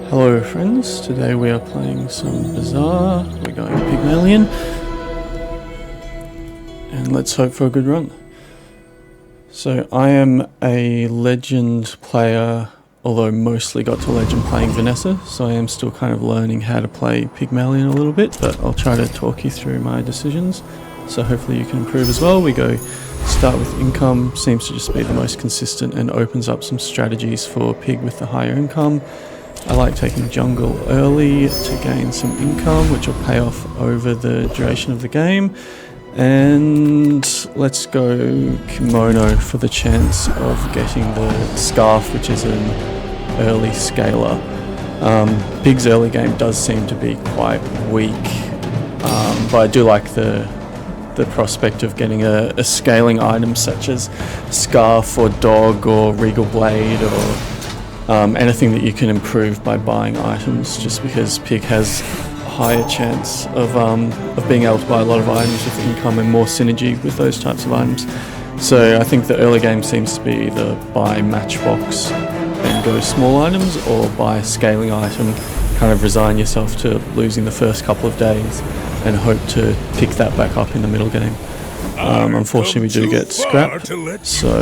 Hello friends, today we are playing some Bazaar. We're going Pygmalion, and let's hope for a good run. So I am a legend player, although mostly got to legend playing Vanessa, so I am still kind of learning how to play Pygmalion a little bit, but I'll try to talk you through my decisions, so hopefully you can improve as well. We go start with income, seems to just be the most consistent and opens up some strategies for Pig with the higher income. I like taking jungle early to gain some income, which will pay off over the duration of the game. And let's go kimono for the chance of getting the scarf, which is an early scaler. Pig's early game does seem to be quite weak, but I do like the prospect of getting a scaling item such as scarf or dog or regal blade or anything that you can improve by buying items, just because Pig has a higher chance of being able to buy a lot of items with income and more synergy with those types of items. So I think the early game seems to be either buy matchbox and go small items, or buy a scaling item, kind of resign yourself to losing the first couple of days and hope to pick that back up in the middle game. Unfortunately we do get scrapped, so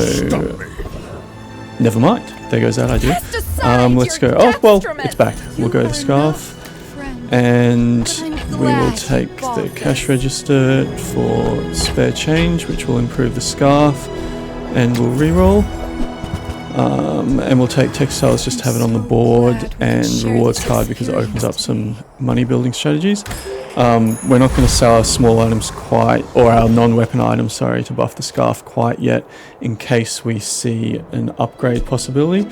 never mind. There goes that idea. Let's go. Oh, well, it's back. We'll go the scarf. And we will take the cash register for spare change, which will improve the scarf. And we'll reroll. And we'll take textiles just to have it on the board, and rewards card because it opens up some money building strategies. We're not going to sell our small items quite, or our non-weapon items, sorry, to buff the scarf quite yet, in case we see an upgrade possibility.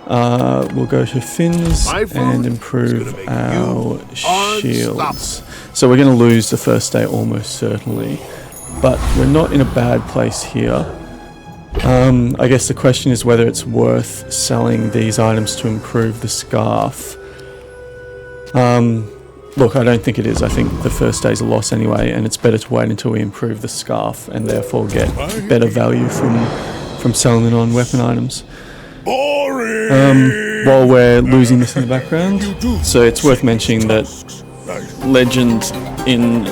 We'll go to fins and improve our shields. So we're going to lose the first day almost certainly, but we're not in a bad place here. I guess the question is whether it's worth selling these items to improve the scarf. Look, I don't think it is. I think the first day's a loss anyway, and it's better to wait until we improve the scarf and therefore get better value from selling the non-weapon items. While we're losing this in the background, so it's worth mentioning that legend in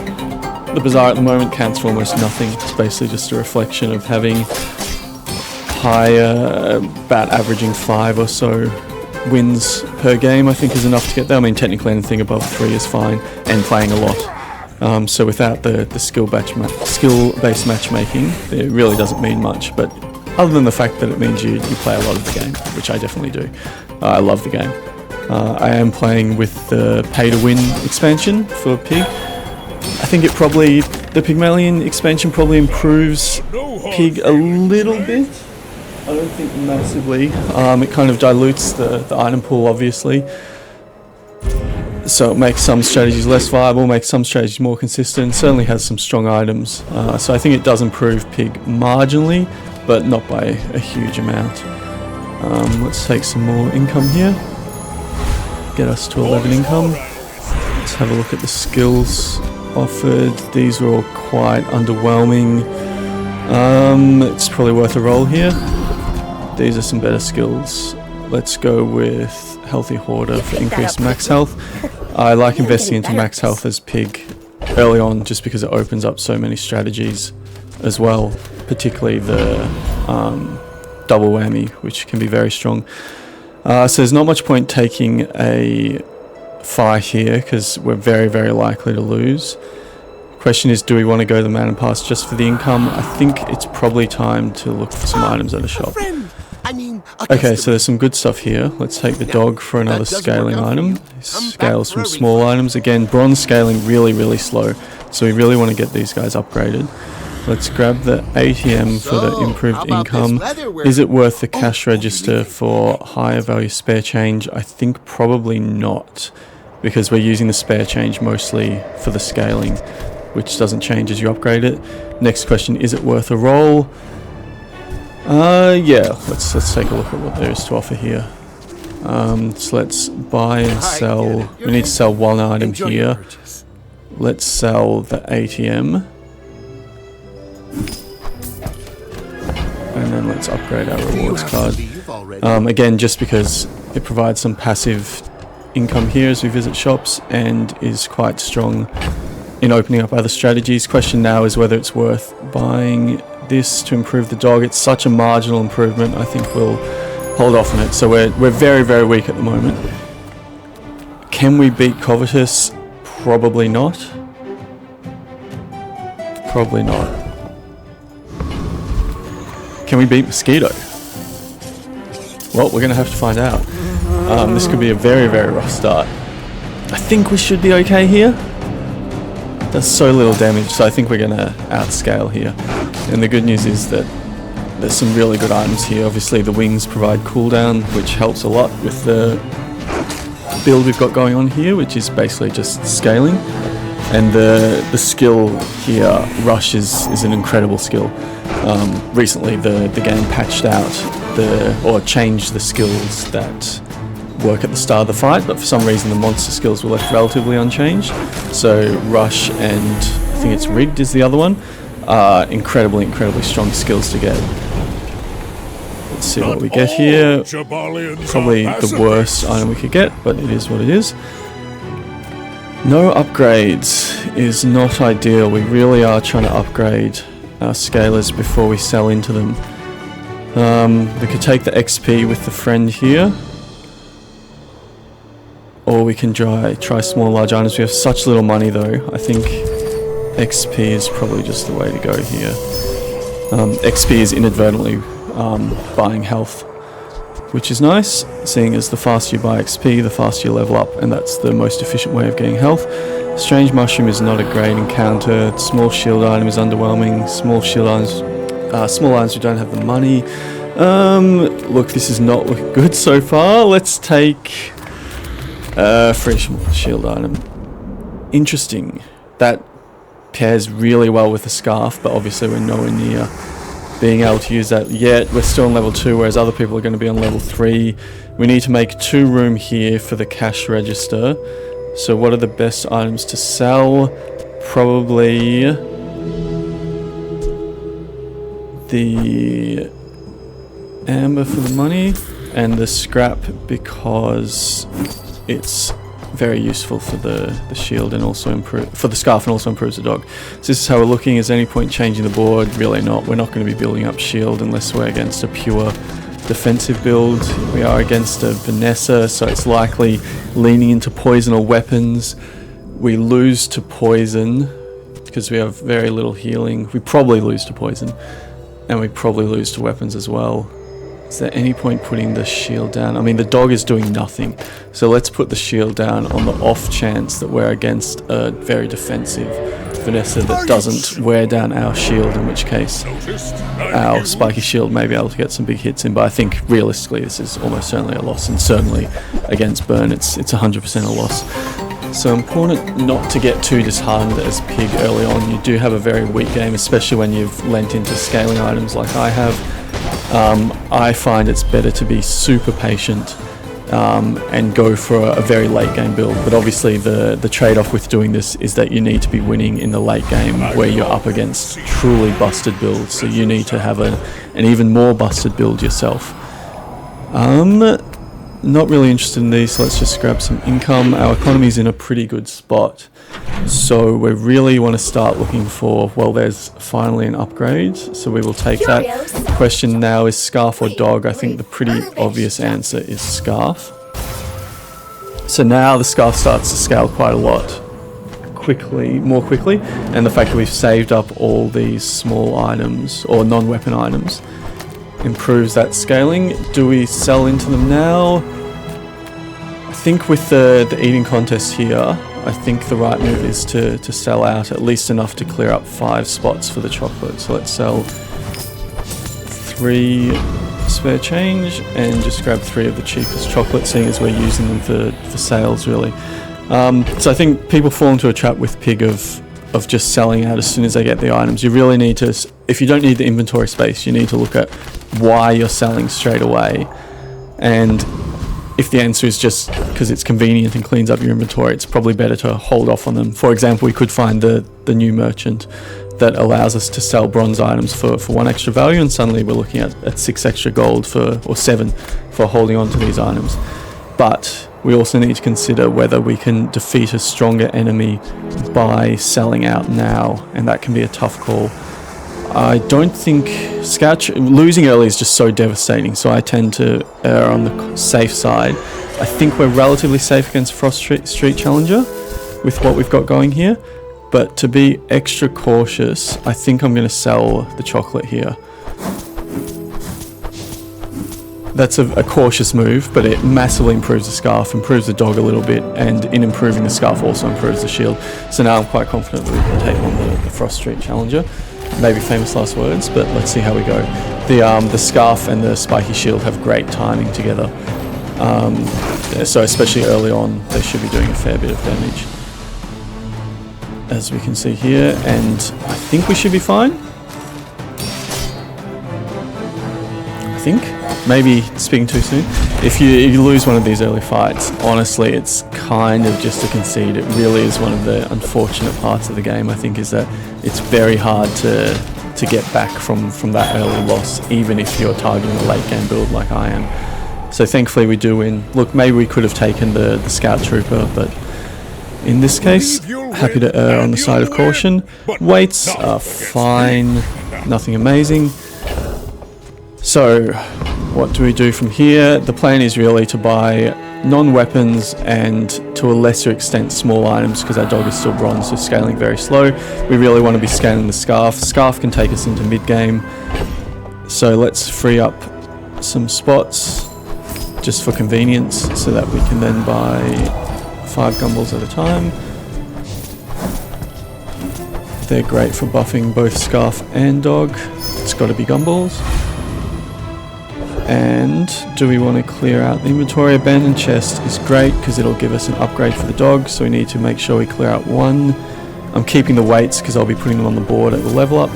the Bazaar at the moment counts for almost nothing. It's basically just a reflection of having higher, about averaging 5 or so wins per game, I think, is enough to get there. I mean, technically anything above 3 is fine, and playing a lot. So without the skill-based matchmaking, it really doesn't mean much. But other than the fact that it means you play a lot of the game, which I definitely do. I love the game. I am playing with the pay-to-win expansion for Pig. I think the Pygmalion expansion probably improves Pig a little bit. I don't think massively. It kind of dilutes the item pool, obviously. So it makes some strategies less viable, makes some strategies more consistent, certainly has some strong items. So I think it does improve Pig marginally, but not by a huge amount. Let's take some more income here. Get us to 11 income. Let's have a look at the skills offered. These are all quite underwhelming. It's probably worth a roll here. These are some better skills. Let's go with Healthy Hoarder for increased max health. I like investing into max health as Pig early on, just because it opens up so many strategies as well, particularly the double whammy, which can be very strong. So there's not much point taking a fight here, because we're very, very likely to lose. Question is, do we want to go the man and pass just for the income? I think it's probably time to look for some items at a shop. Okay, so there's some good stuff here. Let's take the dog for another scaling item. Scales from small items. Again, bronze scaling really, really slow, so we really want to get these guys upgraded. Let's grab the ATM for the improved income. Is it worth the cash register for higher value spare change? I think probably not, because we're using the spare change mostly for the scaling, which doesn't change as you upgrade it. Next question, is it worth a roll? Yeah, let's take a look at what there is to offer here. So let's buy and sell. We need to sell one item here. Let's sell the ATM. And then let's upgrade our rewards card. Again, just because it provides some passive income here as we visit shops, and is quite strong in opening up other strategies. Question now is whether it's worth buying this to improve the dog. It's such a marginal improvement. I think we'll hold off on it. So we're very, very weak at the moment. Can we beat Covetous? Probably not. Probably not. Can we beat Mosquito? Well, we're going to have to find out. This could be a very, very rough start. I think we should be okay here. Does so little damage, so I think we're going to outscale here. And the good news is that there's some really good items here. Obviously the wings provide cooldown, which helps a lot with the build we've got going on here, which is basically just scaling. And the skill here, Rush, is an incredible skill. Recently the game patched out or changed the skills that work at the start of the fight, but for some reason the monster skills were left relatively unchanged. So Rush and I think it's Rigged is the other one, are incredibly strong skills to get. Let's see what we get here. Probably the worst item we could get, but it is what it is. No upgrades is not ideal. We really are trying to upgrade our scalers before we sell into them. We could take the XP with the friend here, or we can try small large items. We have such little money though. I think XP is probably just the way to go here. XP is inadvertently buying health, which is nice, seeing as the faster you buy XP, the faster you level up, and that's the most efficient way of getting health. Strange Mushroom is not a great encounter. Small shield item is underwhelming. Small items we don't have the money. Look, this is not looking good so far. Let's take free shield item. Interesting. That pairs really well with the scarf, but obviously we're nowhere near being able to use that yet. We're still on level 2, whereas other people are going to be on level 3. We need to make 2 room here for the cash register. So what are the best items to sell? Probably the amber for the money and the scrap, because it's very useful for the shield and also for the scarf, and also improves the dog. So this is how we're looking. Is there any point changing the board? Really not. We're not going to be building up shield unless we're against a pure defensive build. We are against a Vanessa, so it's likely leaning into poison or weapons. We lose to poison because we have very little healing. We probably lose to poison, and we probably lose to weapons as well. Is there any point putting the shield down? I mean, the dog is doing nothing, so let's put the shield down on the off chance that we're against a very defensive Vanessa that doesn't wear down our shield, in which case our spiky shield may be able to get some big hits in. But I think realistically this is almost certainly a loss, and certainly against Burn it's 100% a loss. So important not to get too disheartened as Pig early on. You do have a very weak game, especially when you've lent into scaling items like I have. I find it's better to be super patient and go for a very late game build, but obviously the trade-off with doing this is that you need to be winning in the late game where you're up against truly busted builds, so you need to have an even more busted build yourself. Not really interested in these, so let's just grab some income. Our economy's in a pretty good spot, so we really want to start looking for, well, there's finally an upgrade, so we will take that. The question now is scarf or dog. I think the pretty obvious answer is scarf. So now the scarf starts to scale quite a lot more quickly, and the fact that we've saved up all these small items or non-weapon items improves that scaling. Do we sell into them now? I think with the eating contest here, I think the right move is to sell out at least enough to clear up 5 spots for the chocolate. So let's sell 3 spare change and just grab 3 of the cheapest chocolate, seeing as we're using them for sales really. So I think people fall into a trap with Pig of just selling out as soon as they get the items. You really need to, if you don't need the inventory space, you need to look at why you're selling straight away. And if the answer is just because it's convenient and cleans up your inventory, it's probably better to hold off on them. For example, we could find the new merchant that allows us to sell bronze items for 1 extra value, and suddenly we're looking at 6 extra gold or 7 for holding on to these items. But we also need to consider whether we can defeat a stronger enemy by selling out now, and that can be a tough call. I don't think losing early is just so devastating, so I tend to err on the safe side. I think we're relatively safe against Frost Street Challenger with what we've got going here, but to be extra cautious, I think I'm going to sell the chocolate here. That's a cautious move, but it massively improves the scarf, improves the dog a little bit, and in improving the scarf also improves the shield. So now I'm quite confident that we can take on the Frost Street Challenger. Maybe famous last words, but let's see how we go. The scarf and the spiky shield have great timing together. So especially early on, they should be doing a fair bit of damage, as we can see here, and I think we should be fine. I think. Maybe speaking too soon. If you lose one of these early fights, honestly, it's kind of just a concede. It really is one of the unfortunate parts of the game, I think, is that it's very hard to get back from that early loss, even if you're targeting a late game build like I am. So thankfully we do win. Look, maybe we could have taken the Scout Trooper, but in this case, happy to err on the side of caution. Weights are fine, nothing amazing. So, what do we do from here? The plan is really to buy non-weapons and, to a lesser extent, small items, because our dog is still bronze, so scaling very slow. We really want to be scaling the scarf. Scarf can take us into mid-game. So let's free up some spots just for convenience, so that we can then buy 5 gumballs at a time. They're great for buffing both scarf and dog. It's got to be gumballs. And do we want to clear out the inventory? Abandoned chest is great because it'll give us an upgrade for the dog, so we need to make sure we clear out 1. I'm keeping the weights because I'll be putting them on the board at the level up.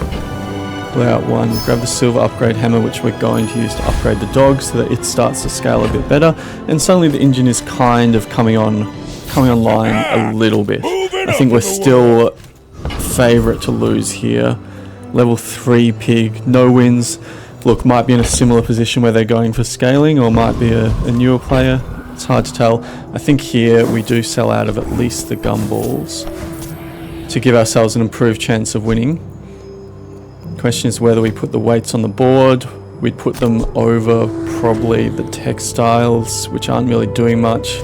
Clear out 1, grab the silver upgrade hammer, which we're going to use to upgrade the dog so that it starts to scale a bit better, and suddenly the engine is kind of coming online a little bit. I think we're still favourite to lose here. Level 3 pig, no wins. Look, might be in a similar position where they're going for scaling, or might be a newer player. It's hard to tell. I think here we do sell out of at least the gumballs to give ourselves an improved chance of winning. Question is whether we put the weights on the board. We'd put them over probably the textiles, which aren't really doing much.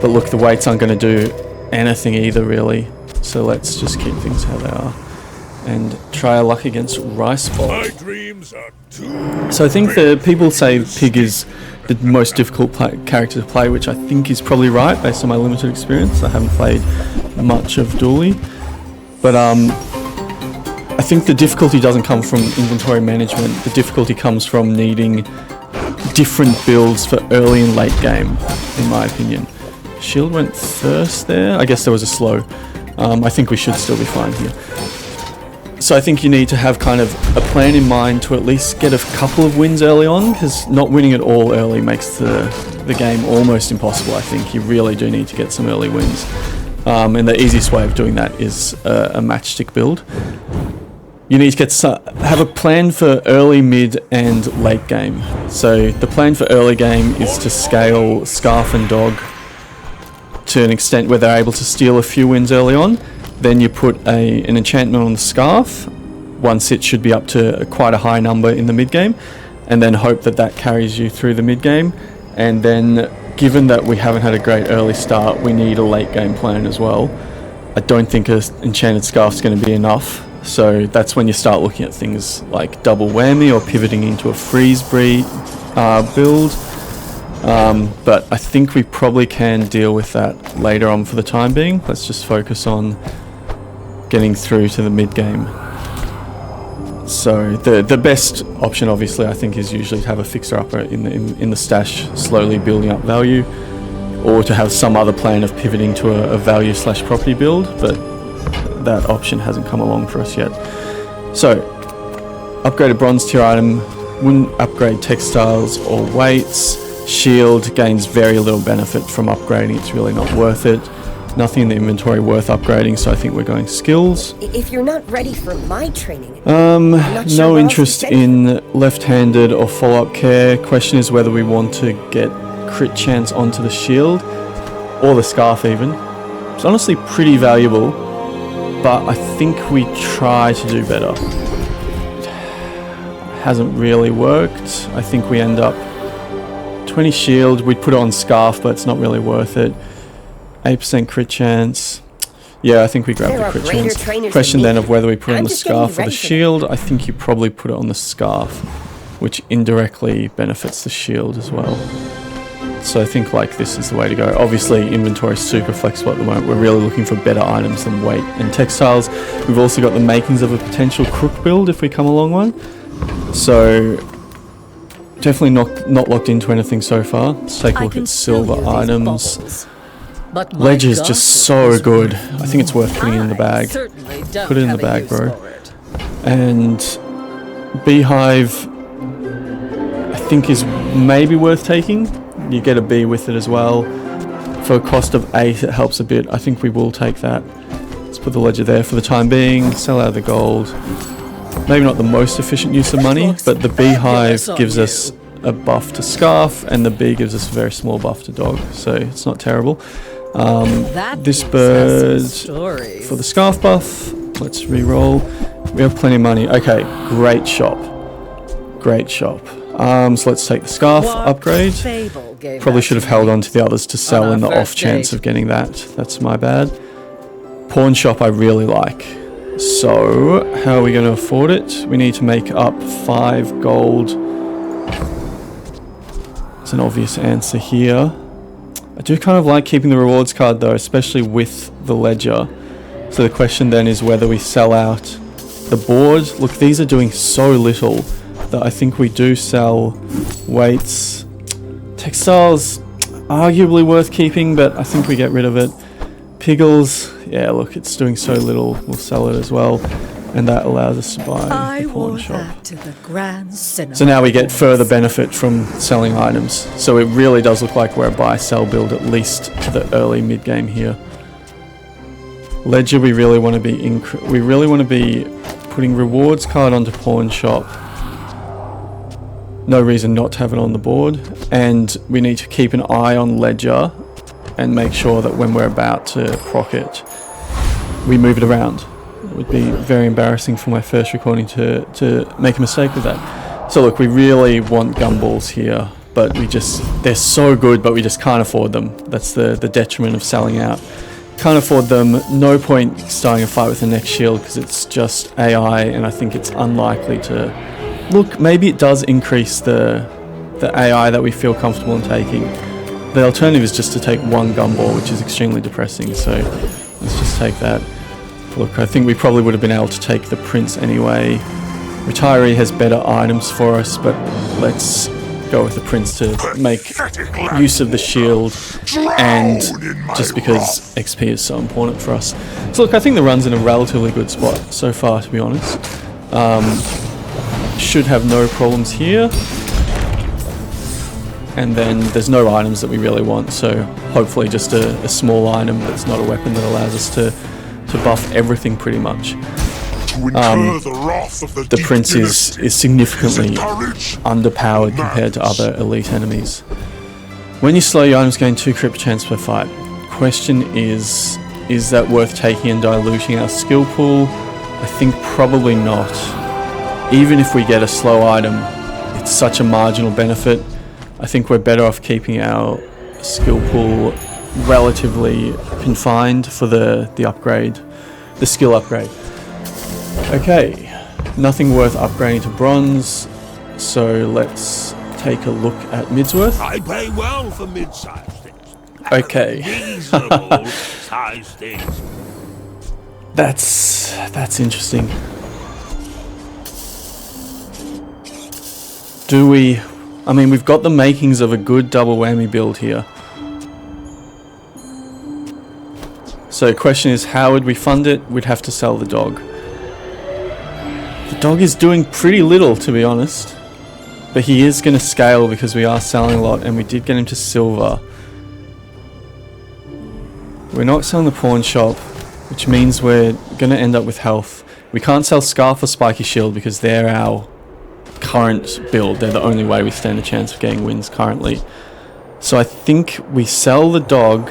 But look, the weights aren't going to do anything either, really. So let's just keep things how they are and try our luck against Rice Bowl. So I think the people say Pig is the most difficult character to play, which I think is probably right based on my limited experience. I haven't played much of Dooley, but I think the difficulty doesn't come from inventory management. The difficulty comes from needing different builds for early and late game, in my opinion. Shield went first there. I guess there was a slow. I think we should still be fine here. So I think you need to have kind of a plan in mind to at least get a couple of wins early on, because not winning it all early makes the game almost impossible. I think you really do need to get some early wins. And the easiest way of doing that is a matchstick build. You need to have a plan for early, mid, and late game. So the plan for early game is to scale Scarf and Dog to an extent where they're able to steal a few wins early on. Then you put an enchantment on the Scarf. Once it should be up to quite a high number in the mid game, and then hope that carries you through the mid game. And then, given that we haven't had a great early start, we need a late game plan as well. I don't think an enchanted Scarf is going to be enough. So that's when you start looking at things like double whammy or pivoting into a freeze build. But I think we probably can deal with that later on for the time being. Let's just focus on getting through to the mid game. So the best option, obviously, I think is usually to have a fixer-upper in the stash, slowly building up value, or to have some other plan of pivoting to a value/property build, but that option hasn't come along for us yet. So, upgraded bronze tier item, wouldn't upgrade textiles or weights. Shield gains very little benefit from upgrading, it's really not worth it. Nothing in the inventory worth upgrading, so I think we're going skills. If you're not ready for my training, no interest in left-handed or follow-up care. Question is whether we want to get crit chance onto the shield, or the scarf even. It's honestly pretty valuable, but I think we try to do better. Hasn't really worked. I think we end up 20 shield, we'd put it on scarf, but it's not really worth it. 8% crit chance. Yeah, I think we grab the crit chance. Question then of whether we put it on the scarf or the shield. I think you probably put it on the scarf, which indirectly benefits the shield as well. So I think like this is the way to go. Obviously inventory is super flexible at the moment. We're really looking for better items than weight and textiles. We've also got the makings of a potential crook build if we come along one. So definitely not locked into anything so far. Let's take a look at silver items. Ledger is just so good. I think it's worth putting it in the bag. Put it in the bag, bro. And Beehive, I think is maybe worth taking. You get a bee with it as well. For a cost of 8, it helps a bit. I think we will take that. Let's put the ledger there for the time being. Sell out the gold. Maybe not the most efficient use of money, but the Beehive gives us a buff to scarf, and the bee gives us a very small buff to dog, so it's not terrible. This bird for the scarf buff. Let's re-roll. We have plenty of money. Okay, great shop. Great shop. So let's take the scarf upgrade. Probably should have held on to the others to sell in the off chance of getting that. That's my bad. Pawn shop I really like. So how are we going to afford it? We need to make up 5 gold. It's an obvious answer here. I do kind of like keeping the rewards card though, especially with the ledger. So the question then is whether we sell out the board. Look, these are doing so little that I think we do sell weights. Textiles, arguably worth keeping, but I think we get rid of it. Piggles, yeah, look, it's doing so little. We'll sell it as well. And that allows us to buy the pawn shop. So now we get further benefit from selling items. So it really does look like we're a buy, sell, build at least to the early mid game here. Ledger, we really want to be putting rewards card onto pawn shop. No reason not to have it on the board, and we need to keep an eye on ledger and make sure that when we're about to proc it, we move it around. It would be very embarrassing for my first recording to make a mistake with that. So look, we really want gumballs here, but they're so good, but we just can't afford them. That's the detriment of selling out. Can't afford them. No point starting a fight with the next shield because it's just AI, and I think it's unlikely to. Look, maybe it does increase the AI that we feel comfortable in taking. The alternative is just to take 1 gumball, which is extremely depressing, so let's just take that. Look, I think we probably would have been able to take the prince anyway. Retiree has better items for us, but let's go with the prince to make use of the shield, and just because XP is so important for us. So look, I think the run's in a relatively good spot so far, to be honest. Should have no problems here. And then there's no items that we really want, so hopefully just a small item that's not a weapon that allows us to buff everything pretty much. The prince is significantly underpowered compared to other elite enemies. When you slow, your items gain 2 crit chance per fight. Question is that worth taking and diluting our skill pool? I think probably not. Even if we get a slow item, it's such a marginal benefit. I think we're better off keeping our skill pool relatively confined for the upgrade, the skill upgrade. Okay, nothing worth upgrading to bronze, so let's take a look at Midsworth. I pay well for mid-sized things. Okay. Reasonable sized things. That's interesting. I mean, we've got the makings of a good double whammy build here. So the question is, how would we fund it? We'd have to sell the dog. The dog is doing pretty little, to be honest. But he is going to scale because we are selling a lot, and we did get him to silver. We're not selling the pawn shop, which means we're going to end up with health. We can't sell Scarf or Spiky Shield because they're our current build. They're the only way we stand a chance of getting wins currently. So I think we sell the dog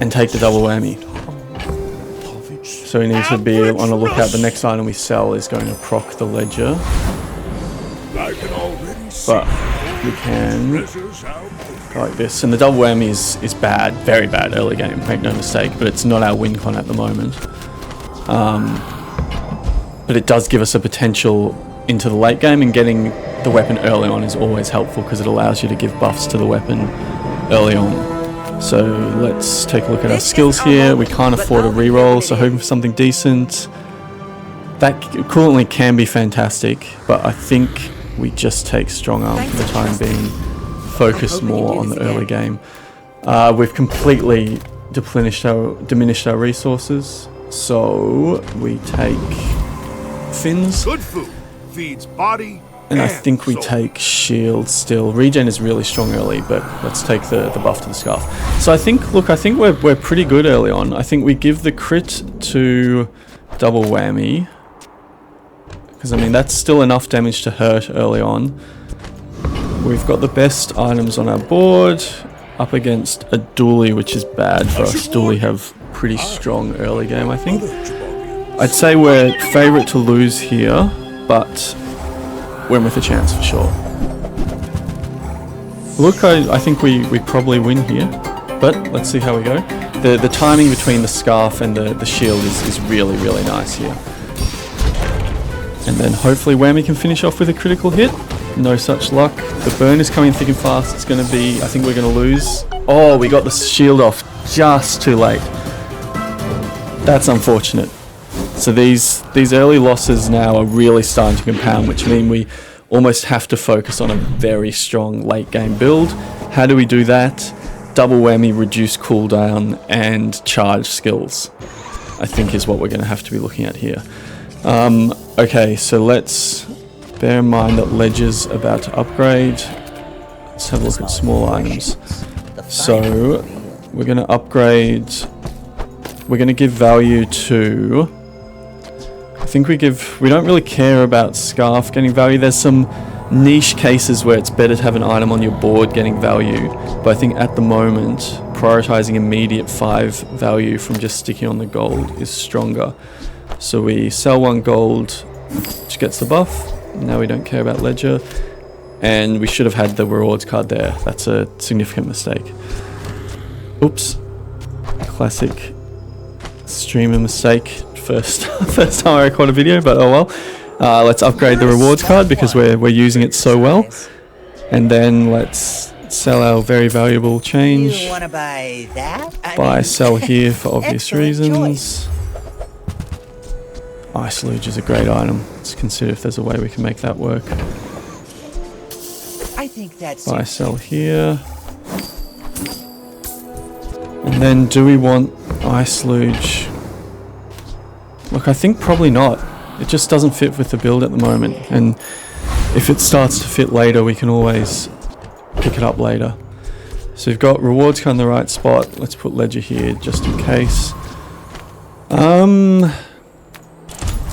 and take the double whammy. So we need to be on a lookout. The next item we sell is going to proc the ledger. But we can go like this. And the double whammy is bad, very bad early game, make no mistake, but it's not our win con at the moment. But it does give us a potential into the late game, and getting the weapon early on is always helpful because it allows you to give buffs to the weapon early on. So let's take a look at our skills here. We can't afford a reroll, so hoping for something decent. That coolantly can be fantastic, but I think we just take strong arm for the time being. Focus more on the early game. We've completely diminished our resources, so we take fins. Good food feeds body. And I think we take shield still. Regen is really strong early, but let's take the buff to the scarf. So I think we're pretty good early on. I think we give the crit to double whammy, because I mean that's still enough damage to hurt early on. We've got the best items on our board up against a dually, which is bad for us. Dually have pretty strong early game, I think. I'd say we're favourite to lose here, but win with a chance for sure. Look, I think we probably win here, but let's see how we go. The timing between the scarf and the shield is really, really nice here. And then hopefully Whammy can finish off with a critical hit. No such luck. The burn is coming thick and fast. It's going to be, I think we're going to lose. Oh, we got the shield off just too late. That's unfortunate. So these early losses now are really starting to compound, which mean we almost have to focus on a very strong late game build. How do we do that? Double whammy, reduce cooldown, and charge skills, I think is what we're going to have to be looking at here. Okay, so let's bear in mind that Ledger's about to upgrade. Let's have a look at small items. So we're going to upgrade. We're going to give value to... I think we don't really care about Scarf getting value. There's some niche cases where it's better to have an item on your board getting value, but I think at the moment prioritizing immediate 5 value from just sticking on the gold is stronger. So we sell 1 gold, which gets the buff. Now we don't care about Ledger, and we should have had the rewards card there. That's a significant mistake. Oops. Classic streamer mistake. First time I record a video, but oh well. Let's upgrade the rewards card because we're using it so well, and then let's sell our very valuable change. You wanna buy that? Buy, sell here for obvious reasons. Ice Luge is a great item. Let's consider if there's a way we can make that work. I think that's Buy, sell here. And then do we want Ice Luge? Look, I think probably not. It just doesn't fit with the build at the moment. And if it starts to fit later, we can always pick it up later. So we've got rewards kind of in the right spot. Let's put Ledger here just in case.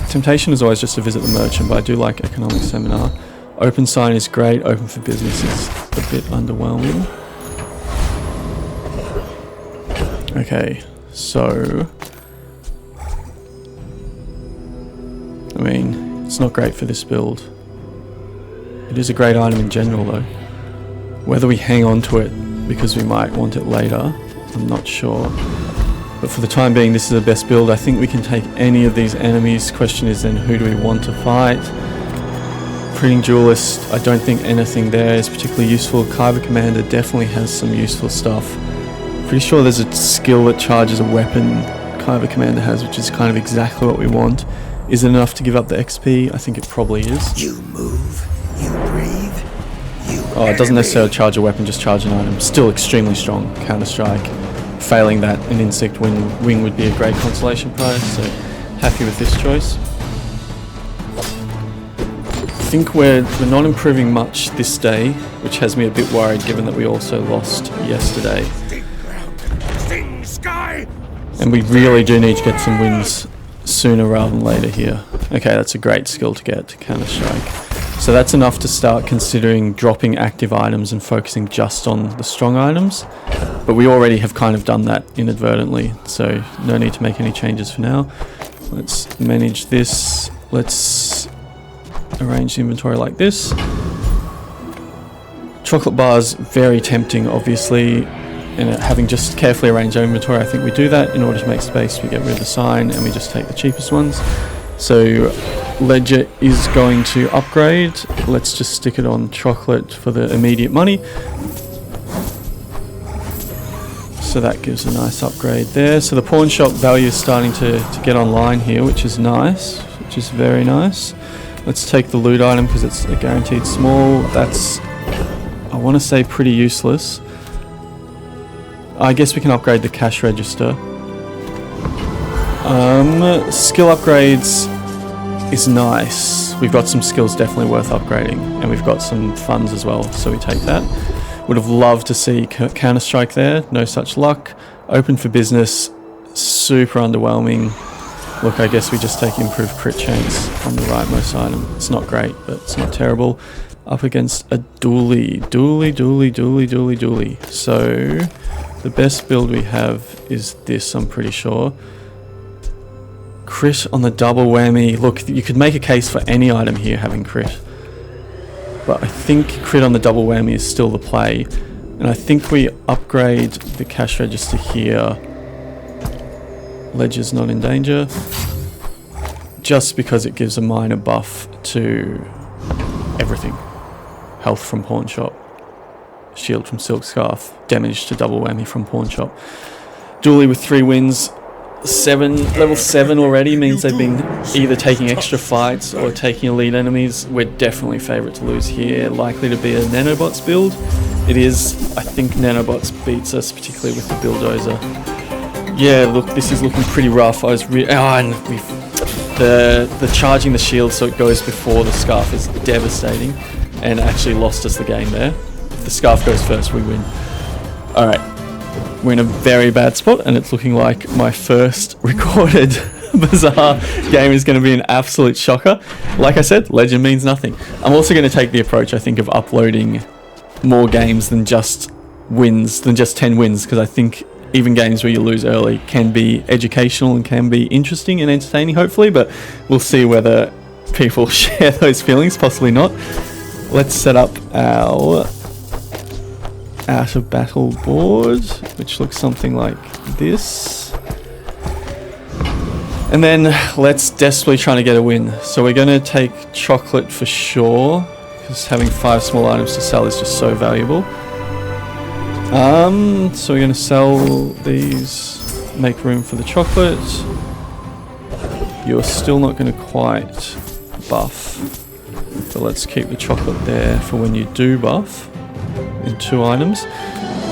Temptation is always just to visit the merchant, but I do like economic seminar. Open sign is great. Open for business is a bit underwhelming. Okay, so I mean, it's not great for this build. It is a great item in general though. Whether we hang on to it because we might want it later, I'm not sure. But for the time being, this is the best build. I think we can take any of these enemies. Question is then, who do we want to fight? Printing Duelist, I don't think anything there is particularly useful. Kyber Commander definitely has some useful stuff. Pretty sure there's a skill that charges a weapon Kyber Commander has, which is kind of exactly what we want. Is it enough to give up the XP? I think it probably is. You move, you breathe, you Oh, it doesn't necessarily charge a weapon, just charge an item. Still extremely strong. Counter-Strike. Failing that, an Insect Wing would be a great consolation prize, so happy with this choice. I think we're not improving much this day, which has me a bit worried given that we also lost yesterday. Sting sky. And we really do need to get some wins sooner rather than later here. Okay, that's a great skill to get, Counter-Strike. So that's enough to start considering dropping active items and focusing just on the strong items. But we already have kind of done that inadvertently, so no need to make any changes for now. Let's manage this. Let's arrange the inventory like this. Chocolate bars, very tempting, obviously. And having just carefully arranged our inventory, I think we do that. In order to make space, we get rid of the sign and we just take the cheapest ones. So Ledger is going to upgrade. Let's just stick it on chocolate for the immediate money. So that gives a nice upgrade there. So the pawn shop value is starting to get online here, which is nice, which is very nice. Let's take the loot item because it's a guaranteed small. That's, I want to say, pretty useless. I guess we can upgrade the cash register. Skill upgrades is nice. We've got some skills definitely worth upgrading, and we've got some funds as well, so we take that. Would have loved to see Counter-Strike there, no such luck. Open for business, super underwhelming. Look, I guess we just take improved crit chance on the rightmost item. It's not great, but it's not terrible. Up against a dually. So the best build we have is this, I'm pretty sure. Crit on the double whammy. Look, you could make a case for any item here having crit. But I think crit on the double whammy is still the play. And I think we upgrade the cash register here. Ledger's not in danger. Just because it gives a minor buff to everything. Health from pawn shop. Shield from silk scarf. Damage to double whammy from pawn shop. Dually with 3 wins. Level 7 already means they've been either taking extra fights or taking elite enemies. We're definitely favourite to lose here. Likely to be a nanobots build. It is. I think nanobots beats us, particularly with the bulldozer. Yeah, look, this is looking pretty rough. I was and the charging the shield so it goes before the scarf is devastating, and actually lost us the game there. If the scarf goes first, we win. All right. We're in a very bad spot, and it's looking like my first recorded Bazaar game is going to be an absolute shocker. Like I said, legend means nothing. I'm also going to take the approach, I think, of uploading more games than just wins, than just 10 wins, because I think even games where you lose early can be educational and can be interesting and entertaining, hopefully, but we'll see whether people share those feelings, possibly not. Let's set up our out of battle board, which looks something like this, and then let's desperately try to get a win. So we're going to take chocolate for sure, because having 5 small items to sell is just so valuable. So we're going to sell these, make room for the chocolate. You're still not going to quite buff, but let's keep the chocolate there for when you do buff. In 2 items.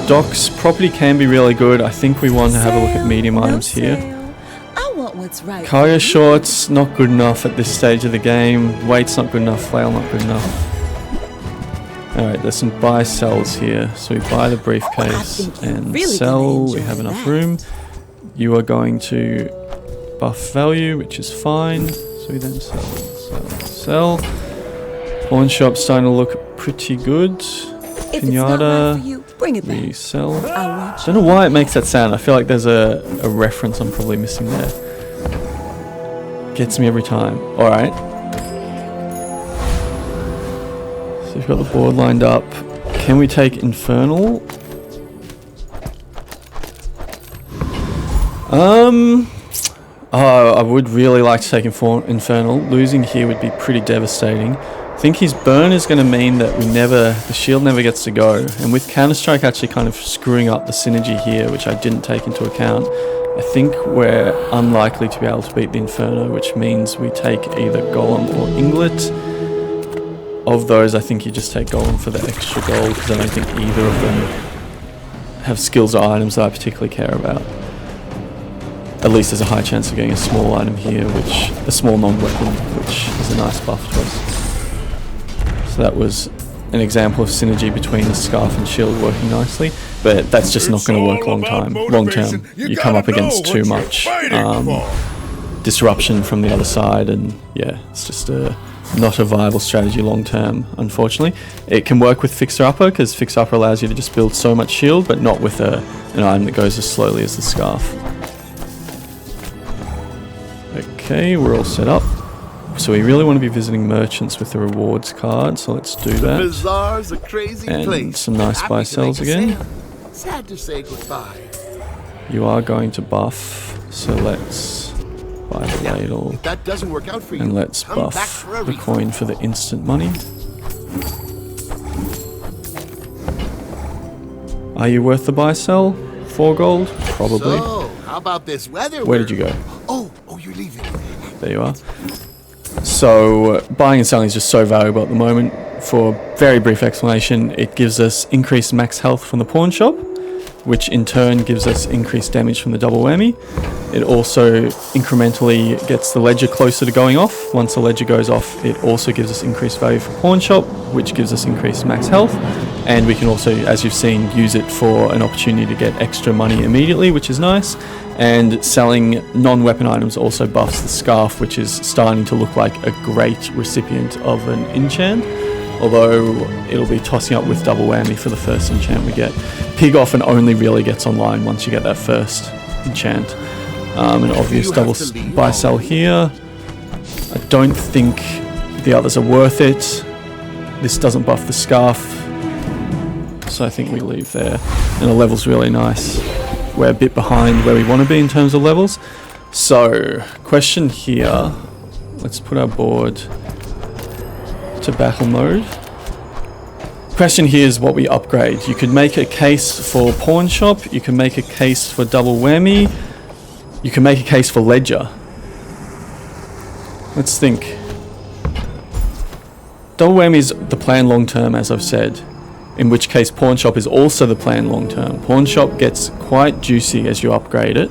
Doc's property can be really good. I think we want to have a look at medium items here. Cargo shorts, not good enough at this stage of the game. Weight's not good enough. Flail, not good enough. Alright, there's some buy sells here. So we buy the briefcase and sell. We have enough room. You are going to buff value, which is fine. So we then sell. Pawn shop starting to look pretty good. Pinata, we sell. Don't know why it makes that sound. I feel like there's a reference I'm probably missing there. Gets me every time. Alright. So we've got the board lined up. Can we take Infernal? I would really like to take Infernal. Losing here would be pretty devastating. I think his burn is going to mean that the shield never gets to go. And with Counter-Strike actually kind of screwing up the synergy here, which I didn't take into account, I think we're unlikely to be able to beat the Inferno, which means we take either Golem or Inglet. Of those, I think you just take Golem for the extra gold, because I don't think either of them have skills or items that I particularly care about. At least there's a high chance of getting a small item here, a small non-weapon, which is a nice buff to us. So that was an example of synergy between the scarf and shield working nicely, but that's just not going to work long term. You come up against too much disruption from the other side, and yeah, it's just not a viable strategy long term, unfortunately. It can work with Fixer Upper, because Fixer Upper allows you to just build so much shield, but not with an item that goes as slowly as the Scarf. Okay, we're all set up. So we really want to be visiting merchants with the rewards card, so let's do that. Bazaar's a crazy And place. some nice Happy buy to sells make a again. sale. Sad to say goodbye. You are going to buff, so let's buy the ladle. If that doesn't work out for you, And let's come back buff for a the refund. coin for the instant money. Are you worth the buy sell? 4 gold? Probably. So, how about this weather? Where did you go? Oh, you're leaving. There you are. So buying and selling is just so valuable at the moment. For very brief explanation, it gives us increased max health from the pawn shop, which in turn gives us increased damage from the double whammy. It also incrementally gets the ledger closer to going off. Once the ledger goes off, it also gives us increased value for pawn shop, which gives us increased max health. And we can also, as you've seen, use it for an opportunity to get extra money immediately, which is nice. And selling non-weapon items also buffs the Scarf, which is starting to look like a great recipient of an enchant. Although it'll be tossing up with double whammy for the first enchant we get. Pig often only really gets online once you get that first enchant. An obvious double buy sell here. I don't think the others are worth it. This doesn't buff the Scarf, so I think we leave there. And the level's really nice. We're a bit behind where we want to be in terms of levels. So, question here. Let's put our board to battle mode. Question here is what we upgrade. You could make a case for pawn shop. You can make a case for double whammy. You can make a case for ledger. Let's think. Double whammy is the plan long term, as I've said. In which case pawn shop is also the plan long term. Pawn shop gets quite juicy as you upgrade it.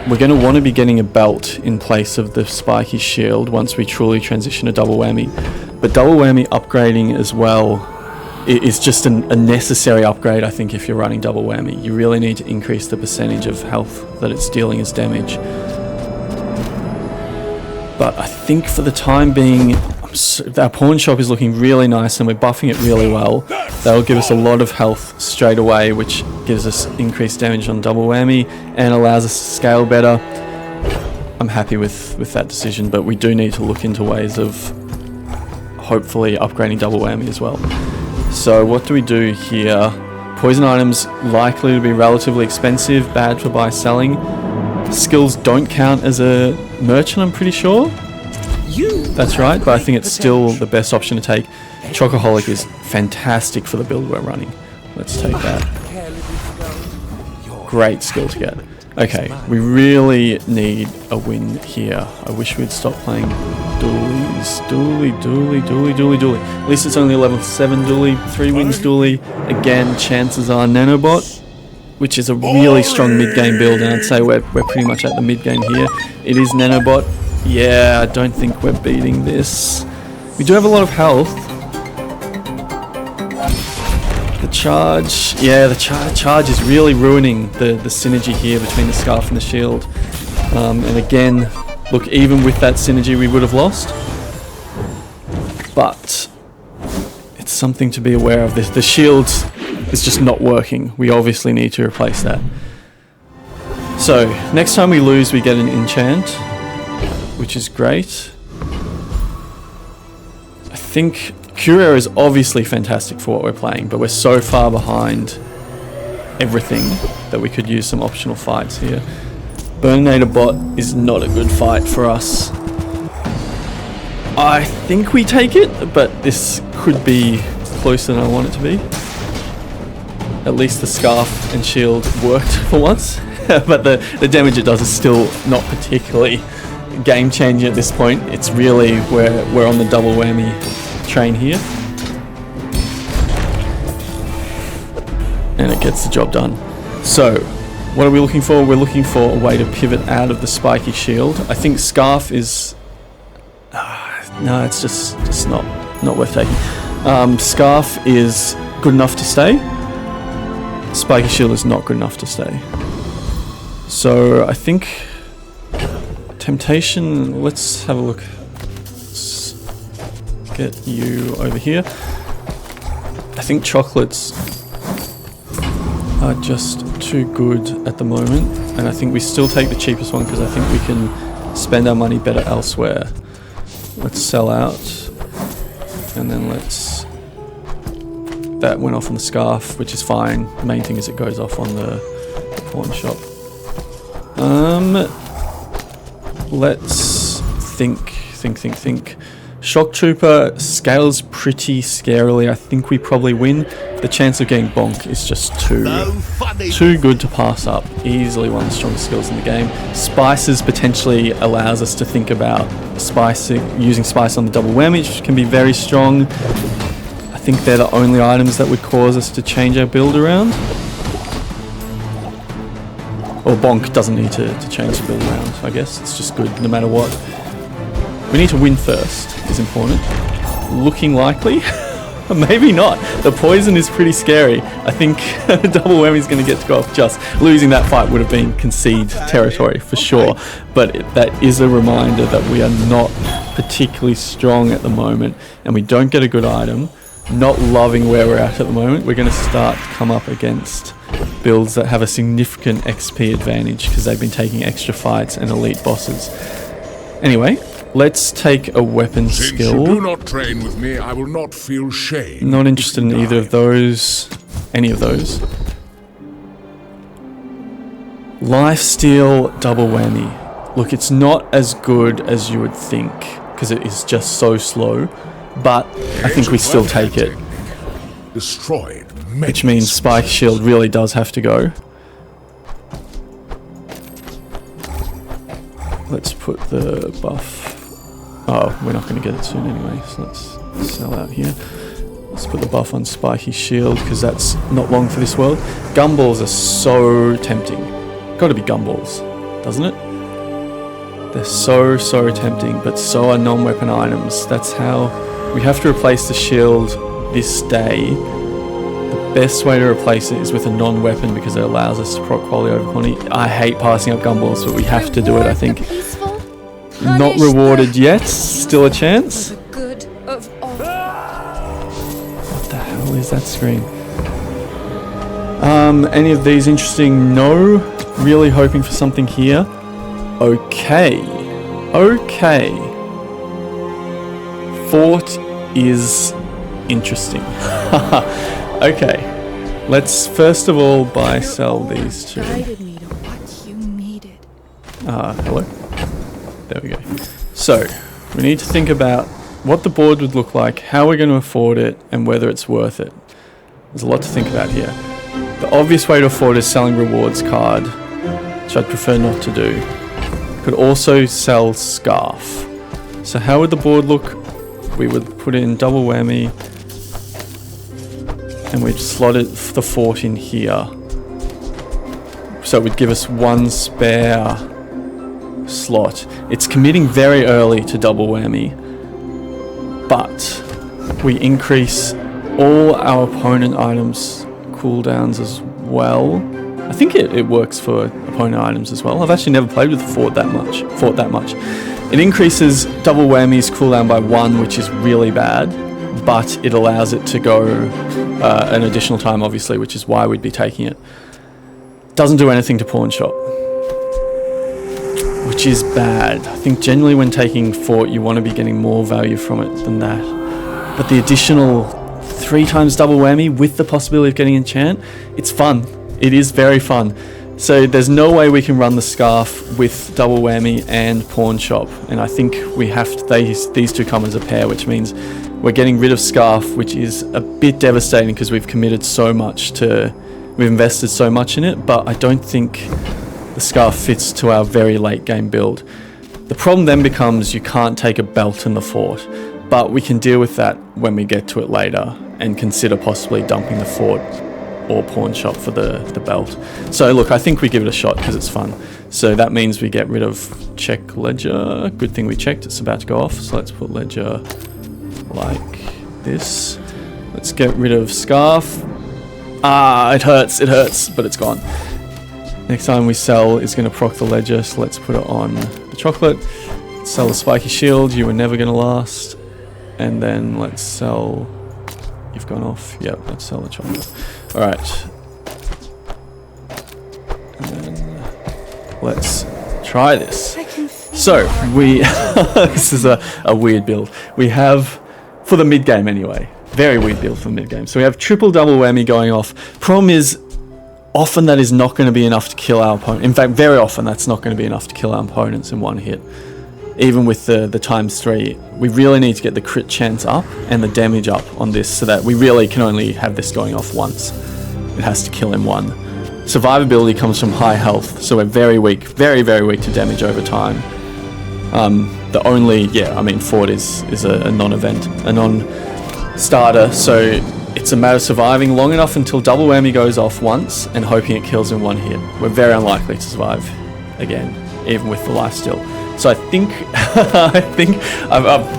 We're going to want to be getting a belt in place of the spiky shield once we truly transition to double whammy. But double whammy upgrading as well is just a necessary upgrade, I think, if you're running double whammy. You really need to increase the percentage of health that it's dealing as damage. But I think for the time being, our pawn shop is looking really nice and we're buffing it really well. That'll give us a lot of health straight away, which gives us increased damage on double whammy and allows us to scale better. I'm happy with that decision, but we do need to look into ways of hopefully upgrading double whammy as well. So what do we do here? Poison items likely to be relatively expensive, bad for buy selling. Skills don't count as a merchant, I'm pretty sure. That's right, but I think it's still the best option to take. Chocoholic is fantastic for the build we're running. Let's take that. Great skill to get. Okay, we really need a win here. I wish we'd stop playing dualies. Dually. At least it's only level 7 dually, 3 wins dually. Again, chances are nanobot, which is a really strong mid-game build, and I'd say we're pretty much at the mid-game here. It is nanobot. Yeah, I don't think we're beating this. We do have a lot of health. The charge, yeah, the charge is really ruining the synergy here between the Scarf and the shield. And again, look, even with that synergy we would have lost. But it's something to be aware of. The shield is just not working. We obviously need to replace that. So, next time we lose we get an enchant, which is great. I think Curio is obviously fantastic for what we're playing, but we're so far behind everything that we could use some optional fights here. Burninator bot is not a good fight for us. I think we take it, but this could be closer than I want it to be. At least the Scarf and shield worked for once, but the damage it does is still not particularly game changing at this point. It's really we're on the double whammy train here, and it gets the job done. So what are we looking for? We're looking for a way to pivot out of the spiky shield. I think Scarf is no, it's just not worth taking. Scarf is good enough to stay. Spiky shield is not good enough to stay. So I think Temptation, let's have a look. Let's get you over here. I think chocolates are just too good at the moment, and I think we still take the cheapest one because I think we can spend our money better elsewhere. Let's sell out, and then let's... That went off on the scarf, which is fine. The main thing is it goes off on the pawn shop. Let's think. Shock Trooper scales pretty scarily. I think we probably win. The chance of getting bonk is just too good to pass up. Easily one of the strongest skills in the game. Spices potentially allows us to think about using spice on the double whammy, which can be very strong. I think they're the only items that would cause us to change our build around. Or bonk doesn't need to change the build around, I guess. It's just good no matter what. We need to win first, is important. Looking likely? Maybe not. The poison is pretty scary. I think double whammy is going to get to go off just. Losing that fight would have been concede territory for sure. But that is a reminder that we are not particularly strong at the moment. And we don't get a good item. Not loving where we're at the moment. We're going to start to come up against builds that have a significant XP advantage because they've been taking extra fights and elite bosses. Anyway, let's take a weapon skill. Since you do not train with me, I will not feel shame. Not interested in either of those. Any of those. Lifesteal double whammy. Look, it's not as good as you would think because it is just so slow. But I think we still take it. Destroyed. Which means Spike Shield really does have to go. Let's put the buff. Oh, we're not going to get it soon anyway, so let's sell out here. Let's put the buff on Spiky Shield because that's not long for this world. Gumballs are so tempting. Got to be gumballs, doesn't it? They're so tempting, but so are non-weapon items. That's how we have to replace the shield this day. The best way to replace it is with a non-weapon because it allows us to proc quality over quantity. I hate passing up gumballs, but we have to do it, I think. Not rewarded yet. Still a chance. What the hell is that screen? Any of these interesting? No. Really hoping for something here. Okay. Fort is interesting. Okay, let's first of all sell these two. Hello? There we go. So, we need to think about what the board would look like, how we're going to afford it, and whether it's worth it. There's a lot to think about here. The obvious way to afford is selling rewards card, which I'd prefer not to do. Could also sell scarf. So how would the board look? We would put in double whammy and we'd slot the fort in here. So it would give us one spare slot. It's committing very early to double whammy, but we increase all our opponent items cooldowns as well. I think it works for opponent items as well. I've actually never played with the fort that much. It increases double whammy's cooldown by 1, which is really bad, but it allows it to go an additional time, obviously, which is why we'd be taking it. Doesn't do anything to pawn shop, which is bad. I think generally when taking fort, you want to be getting more value from it than that. But the additional 3 times double whammy with the possibility of getting enchant, it's fun. It is very fun. So there's no way we can run the scarf with double whammy and pawn shop, and I think we have to, these two come as a pair, which means we're getting rid of scarf, which is a bit devastating because we've invested so much in it, but I don't think the scarf fits to our very late game build. The problem then becomes you can't take a belt in the fort, but we can deal with that when we get to it later and consider possibly dumping the fort or pawn shop for the belt. So look, I think we give it a shot because it's fun. So that means we get rid of check ledger. Good thing we checked, it's about to go off. So let's put ledger like this. Let's get rid of scarf. It hurts, but it's gone. Next time we sell is going to proc the ledger, so let's put it on the chocolate. Sell the spiky shield. You were never going to last. And then let's sell... You've gone off. Yep, let's sell the chocolate. Alright. And then let's try this. So, we... this is a weird build. We have, for the mid-game anyway, very weird build for the mid-game. So we have triple double whammy going off. Problem is, often that is not going to be enough to kill our opponent. In fact, very often that's not going to be enough to kill our opponents in one hit. Even with the ×3, we really need to get the crit chance up and the damage up on this so that we really can only have this going off once. It has to kill in one. Survivability comes from high health, so we're very weak, very, very weak to damage over time. The only, Ford is a non-event, a non-starter, so it's a matter of surviving long enough until double whammy goes off once and hoping it kills in one hit. We're very unlikely to survive again, even with the lifesteal. So I think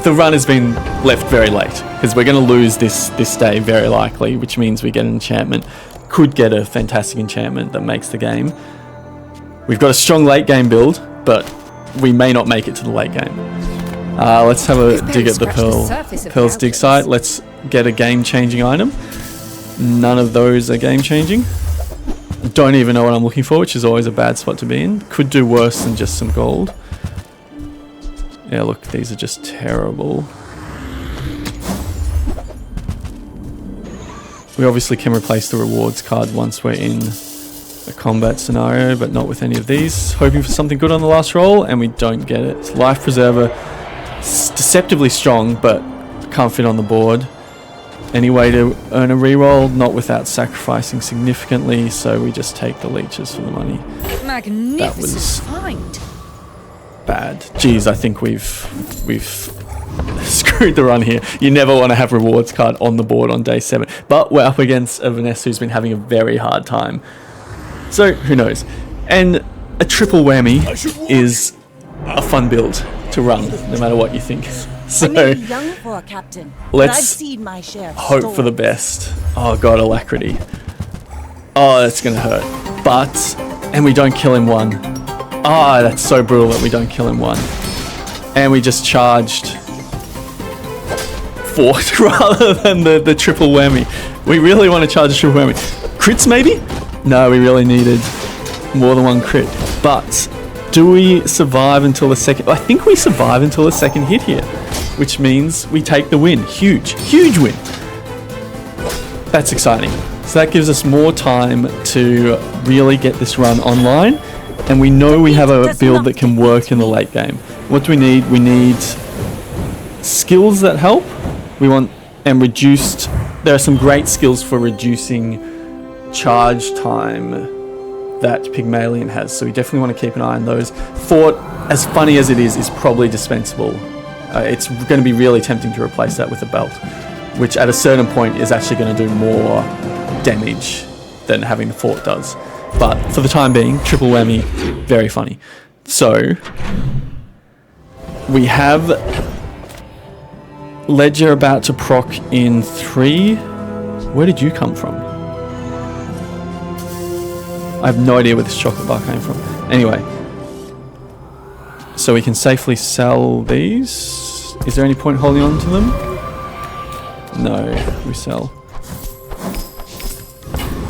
the run has been left very late because we're going to lose this day very likely, which means we get an enchantment. Could get a fantastic enchantment that makes the game. We've got a strong late game build, but we may not make it to the late game. Let's have a dig at the Pearl's dig site. Let's get a game-changing item. None of those are game-changing. Don't even know what I'm looking for, which is always a bad spot to be in. Could do worse than just some gold. Yeah, look, these are just terrible. We obviously can replace the rewards card once we're in a combat scenario, but not with any of these. Hoping for something good on the last roll, and we don't get it. Life Preserver, deceptively strong, but can't fit on the board. Any way to earn a reroll? Not without sacrificing significantly, so we just take the leeches for the money. That was find. bad. Jeez, I think we've screwed the run here. You never want to have rewards card on the board on day 7, but we're up against a Vanessa who's been having a very hard time. So, who knows? And a triple whammy is a fun build to run, no matter what you think. So, let's hope for the best. Oh god, alacrity. Oh, that's gonna hurt. But, and we don't kill him one. Ah, that's so brutal that we don't kill him one. And we just charged Fort rather than the triple whammy. We really want to charge a triple whammy. Crits maybe? No, we really needed more than one crit. But do we survive until the second? I think we survive until the second hit here, which means we take the win. Huge, huge win. That's exciting. So that gives us more time to really get this run online. And we know we have a build that can work in the late game. What do we need? We need skills that help. We want, and reduced, there are some great skills for reducing charge time that Pygmalion has, so we definitely want to keep an eye on those. Fort, as funny as it is probably dispensable. It's going to be really tempting to replace that with a belt, which at a certain point is actually going to do more damage than having the fort does. But for the time being, triple whammy, very funny. So, we have Ledger about to proc in 3. Where did you come from? I have no idea where this chocolate bar came from. Anyway, so we can safely sell these. Is there any point holding on to them? No, we sell.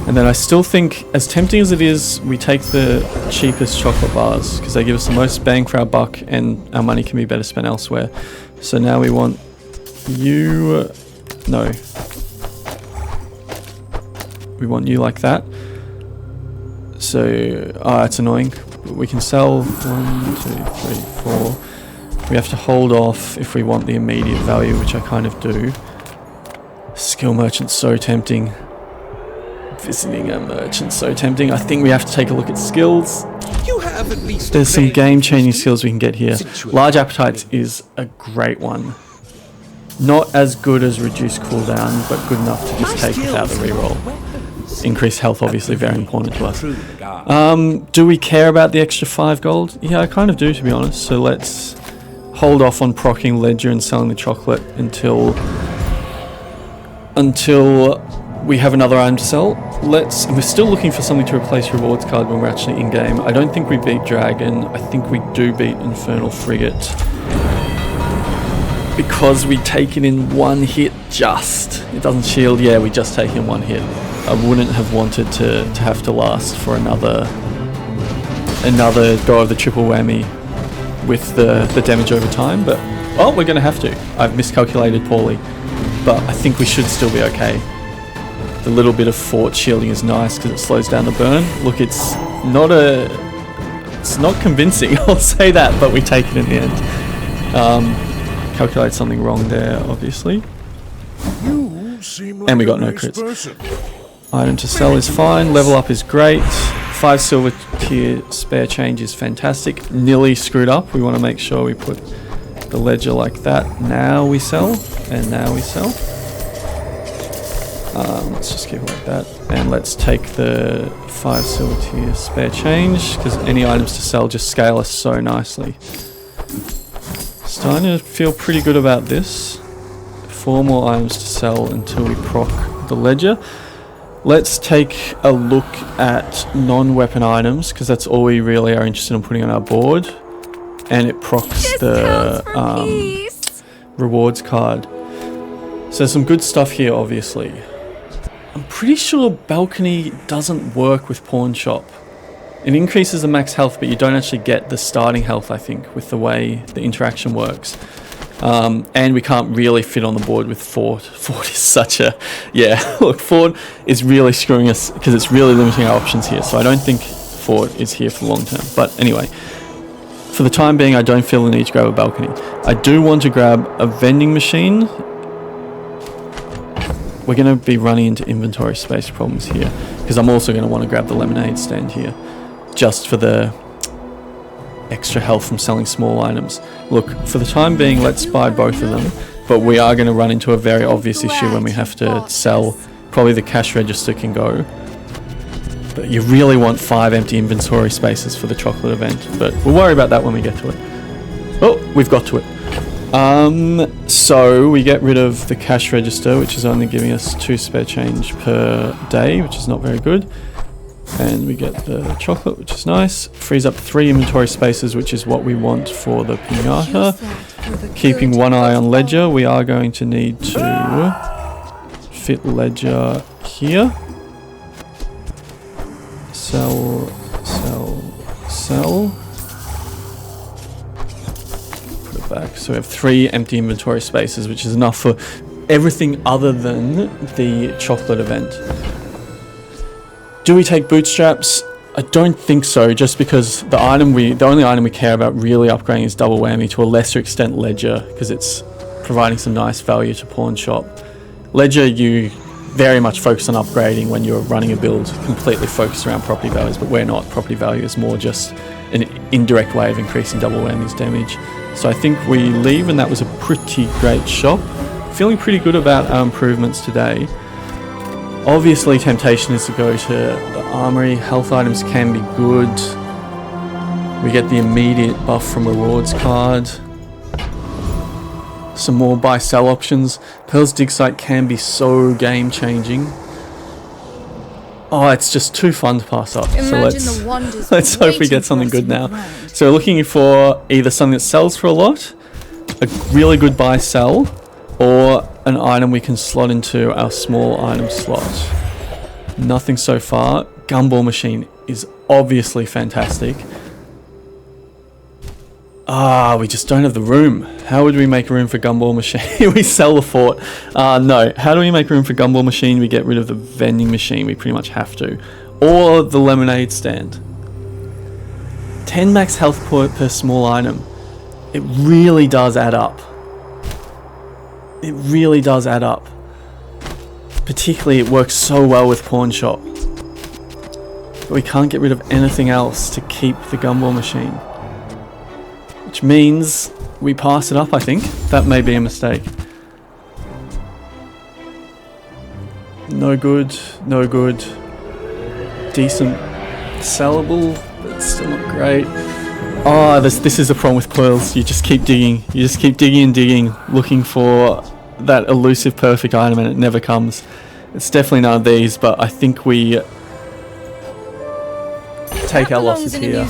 And then I still think, as tempting as it is, we take the cheapest chocolate bars because they give us the most bang for our buck and our money can be better spent elsewhere. So now we want you... no. We want you like that. So, it's annoying. We can sell 1, 2, 3, 4. We have to hold off if we want the immediate value, which I kind of do. Skill merchant's so tempting. Visiting a merchant, so tempting. I think we have to take a look at skills. You have at least There's some game-changing skills we can get here. Large Appetites is a great one. Not as good as reduced cooldown, but good enough to just take without the reroll. Increased health, obviously, very important to us. Do we care about the extra 5 gold? Yeah, I kind of do, to be honest. So let's hold off on proccing Ledger and selling the chocolate until we have another item to sell. we're still looking for something to replace rewards card when we're actually in game. I don't think we beat Dragon. I think we do beat Infernal Frigate. Because we take it in one hit just. It doesn't shield, yeah, we just take it in one hit. I wouldn't have wanted to have to last for another go of the triple whammy with the damage over time, but oh, we're gonna have to. I've miscalculated poorly, but I think we should still be okay. The little bit of fort shielding is nice because it slows down the burn. Look, it's not convincing, I'll say that, but we take it in the end. Calculate something wrong there, obviously. You seem like And we got a no nice crits. person. Item to sell is fine, level up is great. 5 silver tier spare change is fantastic. Nearly screwed up, we want to make sure we put the ledger like that. Now we sell, and now we sell. Let's just keep it like that. And let's take the 5 silver tier spare change, because any items to sell just scale us so nicely. Starting to feel pretty good about this. 4 more items to sell until we proc the ledger. Let's take a look at non-weapon items, because that's all we really are interested in putting on our board. And it procs the rewards card. So there's some good stuff here, obviously. I'm pretty sure balcony doesn't work with pawn shop. It increases the max health, but you don't actually get the starting health, I think, with the way the interaction works. And we can't really fit on the board with Fort. Fort is such a... Yeah, look, Fort is really screwing us because it's really limiting our options here. So I don't think Fort is here for the long term. But anyway, for the time being, I don't feel the need to grab a balcony. I do want to grab a vending machine. We're going to be running into inventory space problems here, because I'm also going to want to grab the lemonade stand here, just for the extra health from selling small items. Look, for the time being, let's buy both of them, but we are going to run into a very obvious issue when we have to sell. Probably the cash register can go, but you really want 5 empty inventory spaces for the chocolate event, but we'll worry about that when we get to it. Oh, we've got to it. So we get rid of the cash register, which is only giving us 2 spare change per day, which is not very good. And we get the chocolate, which is nice. Frees up 3 inventory spaces, which is what we want for the pinata. Keeping one eye on ledger, we are going to need to fit ledger here. Sell, sell, sell. Put it back. So we have 3 empty inventory spaces, which is enough for everything other than the chocolate event. Do we take bootstraps? I don't think so, just because the only item we care about really upgrading is double whammy, to a lesser extent ledger, because it's providing some nice value to pawn shop. Ledger you very much focus on upgrading when you're running a build completely focused around property values, but we're not. Property value is more just an indirect way of increasing double whammy's damage. So I think we leave, and that was a pretty great shop. Feeling pretty good about our improvements today. Obviously, temptation is to go to the armory. Health items can be good. We get the immediate buff from rewards card. Some more buy-sell options. Pearl's dig site can be so game-changing. Oh, it's just too fun to pass up. Imagine So the wonders let's hope we get something good now. So we're looking for either something that sells for a lot, a really good buy-sell, or an item we can slot into our small item slot. Nothing so far. Gumball machine is obviously fantastic. We just don't have the room. How would we make room for gumball machine? We sell the fort. No. How do we make room for gumball machine? We get rid of the vending machine. We pretty much have to. Or the lemonade stand. 10 max health per small item. It really does add up. It really does add up. Particularly, it works so well with pawn shop. But we can't get rid of anything else to keep the gumball machine. Which means we pass it up, I think. That may be a mistake. No good, no good. Decent. Sellable, but still not great. Oh, this is a problem with coils. You just keep digging. You just keep digging and digging, looking for that elusive perfect item, and it never comes. It's definitely none of these, but I think we take our losses here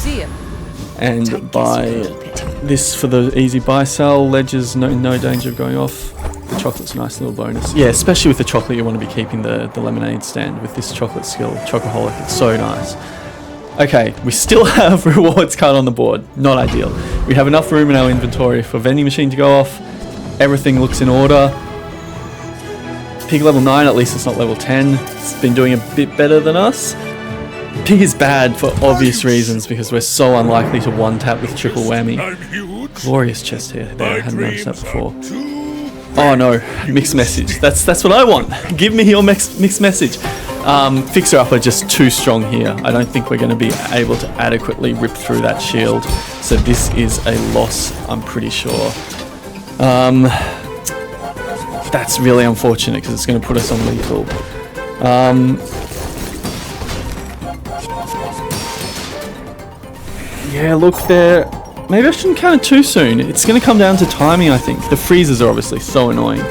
and buy this for the easy buy sell. Ledger's no danger of going off. The chocolate's a nice little bonus. Yeah, especially with the chocolate, you want to be keeping the lemonade stand with this chocolate skill. Chocoholic, it's so nice. Okay, we still have rewards card on the board. Not ideal. We have enough room in our inventory for vending machine to go off. Everything looks in order. Pig level 9, at least it's not level 10. It's been doing a bit better than us. Pig is bad for obvious reasons because we're so unlikely to one-tap with triple whammy. Glorious chest here. There, I hadn't noticed that before. Oh no, mixed message. That's what I want. Give me your mixed message. Fixer Upper just too strong here. I don't think we're going to be able to adequately rip through that shield. So this is a loss, I'm pretty sure. That's really unfortunate because it's going to put us on lethal. Yeah, look there. Maybe I shouldn't count it too soon. It's going to come down to timing, I think. The freezers are obviously so annoying.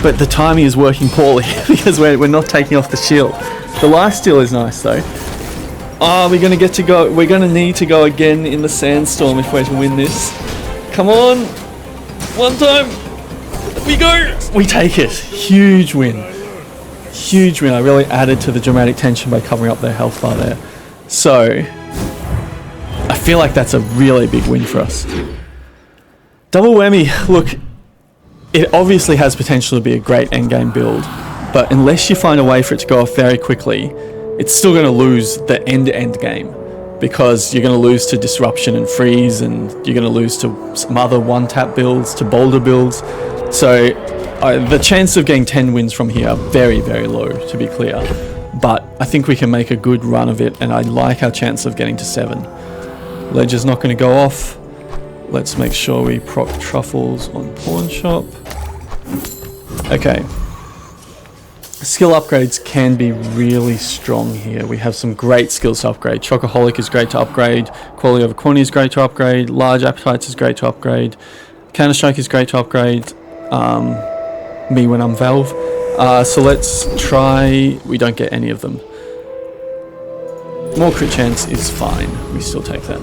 But the timing is working poorly because we're not taking off the shield. The lifesteal is nice though. We're going to get to go. We're going to need to go again in the sandstorm if we're to win this. Come on. One time. We go. We take it. Huge win. Huge win. I really added to the dramatic tension by covering up their health bar there. So I feel like that's a really big win for us. Double whammy. Look, it obviously has potential to be a great endgame build, but unless you find a way for it to go off very quickly, it's still going to lose the end-to-end game because you're going to lose to disruption and freeze, and you're going to lose to some other one-tap builds, to boulder builds. So the chance of getting 10 wins from here are very, very low, to be clear. But I think we can make a good run of it, and I like our chance of getting to 7. Ledger's not going to go off. Let's make sure we proc truffles on pawn shop. Okay. Skill upgrades can be really strong here. We have some great skills to upgrade. Chocoholic is great to upgrade. Quality over quantity is great to upgrade. Large appetites is great to upgrade. Counter-Strike is great to upgrade. Me when I'm Valve. So let's try... We don't get any of them. More crit chance is fine. We still take that.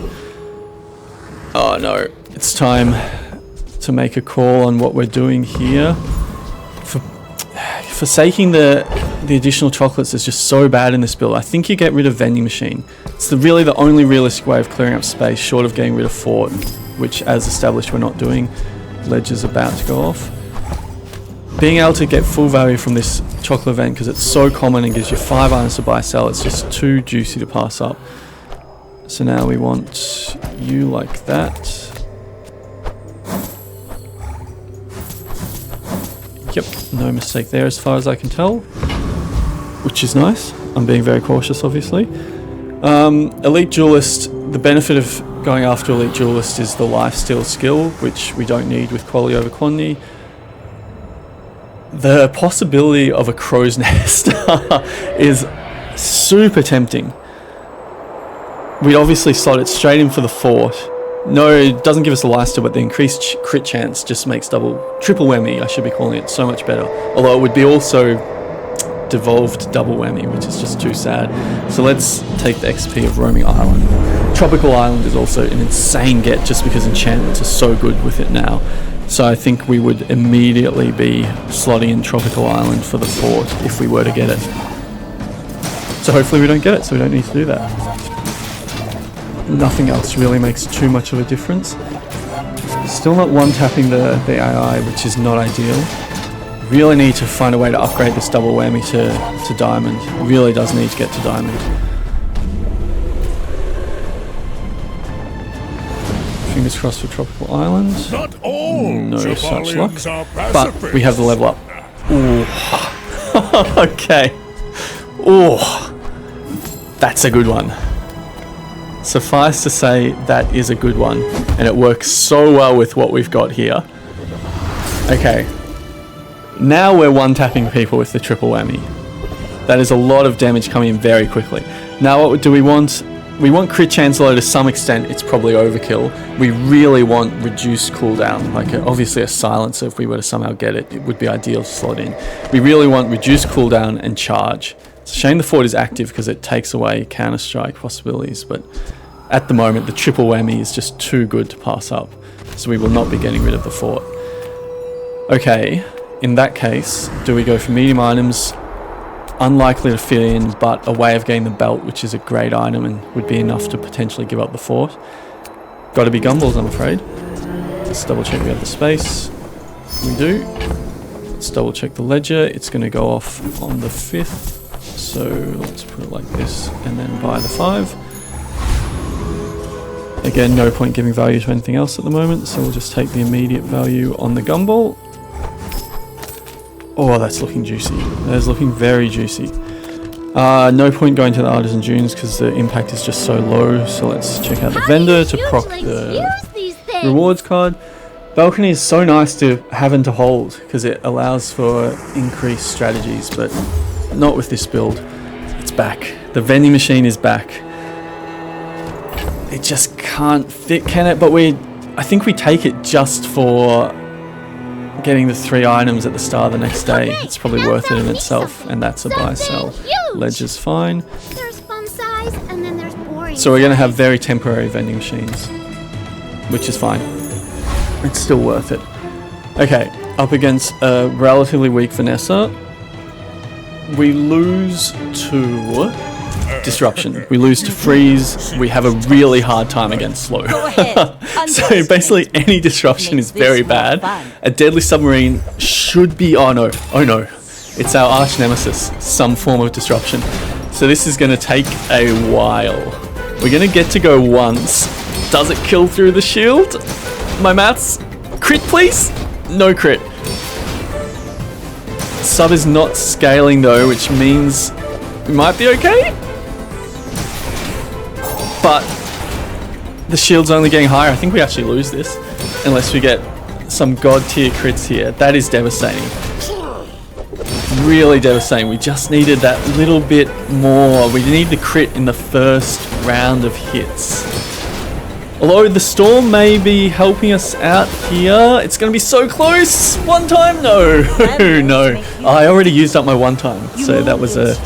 Oh no. It's time to make a call on what we're doing here. Forsaking the additional chocolates is just so bad in this build. I think you get rid of vending machine. It's really the only realistic way of clearing up space, short of getting rid of fort, which as established we're not doing. Ledger's about to go off. Being able to get full value from this chocolate event because it's so common and gives you 5 irons to buy sell, it's just too juicy to pass up. So now we want you like that. Yep, no mistake there as far as I can tell, which is nice. I'm being very cautious, obviously. Elite Duelist, the benefit of going after Elite Duelist is the lifesteal skill, which we don't need with quality over quantity. The possibility of a crow's nest is super tempting. We'd obviously slot it straight in for the fort. No, it doesn't give us a lifesteal, but the increased crit chance just makes triple whammy, I should be calling it, so much better. Although it would be also devolved double whammy, which is just too sad. So let's take the XP of Roaming Island. Tropical Island is also an insane get just because enchantments are so good with it now. So I think we would immediately be slotting in Tropical Island for the fort if we were to get it. So hopefully we don't get it, so we don't need to do that. Nothing else really makes too much of a difference. Still not one-tapping the AI, which is not ideal. Really need to find a way to upgrade this double whammy to diamond. Really does need to get to diamond. Fingers crossed for Tropical Island. Not all No such luck. Jabalians are But we have the level up. Ooh. Okay. Ooh. That's a good one. Suffice to say, that is a good one. And it works so well with what we've got here. Okay. Now we're one-tapping people with the triple whammy. That is a lot of damage coming in very quickly. Now what do we want? we want crit chance low to some extent. It's probably overkill. We really want reduced cooldown, like obviously a silencer. If we were to somehow get it, it would be ideal to slot in. We really want reduced cooldown and charge. It's a shame the fort is active because it takes away counter strike possibilities, but at the moment the triple whammy is just too good to pass up, so we will not be getting rid of the fort. Okay, in that case, do we go for medium items? Unlikely to fit in, but a way of getting the belt, which is a great item and would be enough to potentially give up the fort. Got to be gumballs, I'm afraid. Let's double check we have the space. We do. Let's double check the ledger. It's going to go off on the 5th, so let's put it like this and then buy the 5. Again, no point giving value to anything else at the moment, so we'll just take the immediate value on the gumball. Oh, that's looking juicy. That is looking very juicy. No point going to the Artisan Dunes because the impact is just so low. So let's check out the vendor to proc the rewards card. Balcony is so nice to have and to hold because it allows for increased strategies, but not with this build. It's back. The vending machine is back. It just can't fit, can it? But I think we take it just for getting the 3 items at the start of the next day. It's probably worth it in itself, and that's a buy sell. Ledger's fine. There's fun size, and then there's boring. So we're going to have very temporary vending machines, which is fine. It's still worth it. Okay, up against a relatively weak Vanessa. We lose to disruption. We lose to freeze. We have a really hard time against slow. So basically any disruption is very bad. A deadly submarine should be, oh no, it's our arch nemesis, some form of disruption. So this is going to take a while. We're going to get to go once. Does it kill through the shield? My maths? Crit please? No crit. Sub is not scaling though, which means we might be okay. But the shield's only getting higher. I think we actually lose this unless we get some god tier crits here. That is devastating. Really devastating. We just needed that little bit more. We need the crit in the first round of hits. Although the storm may be helping us out here. It's going to be so close. One time? No. No. I already used up my one time. So that was a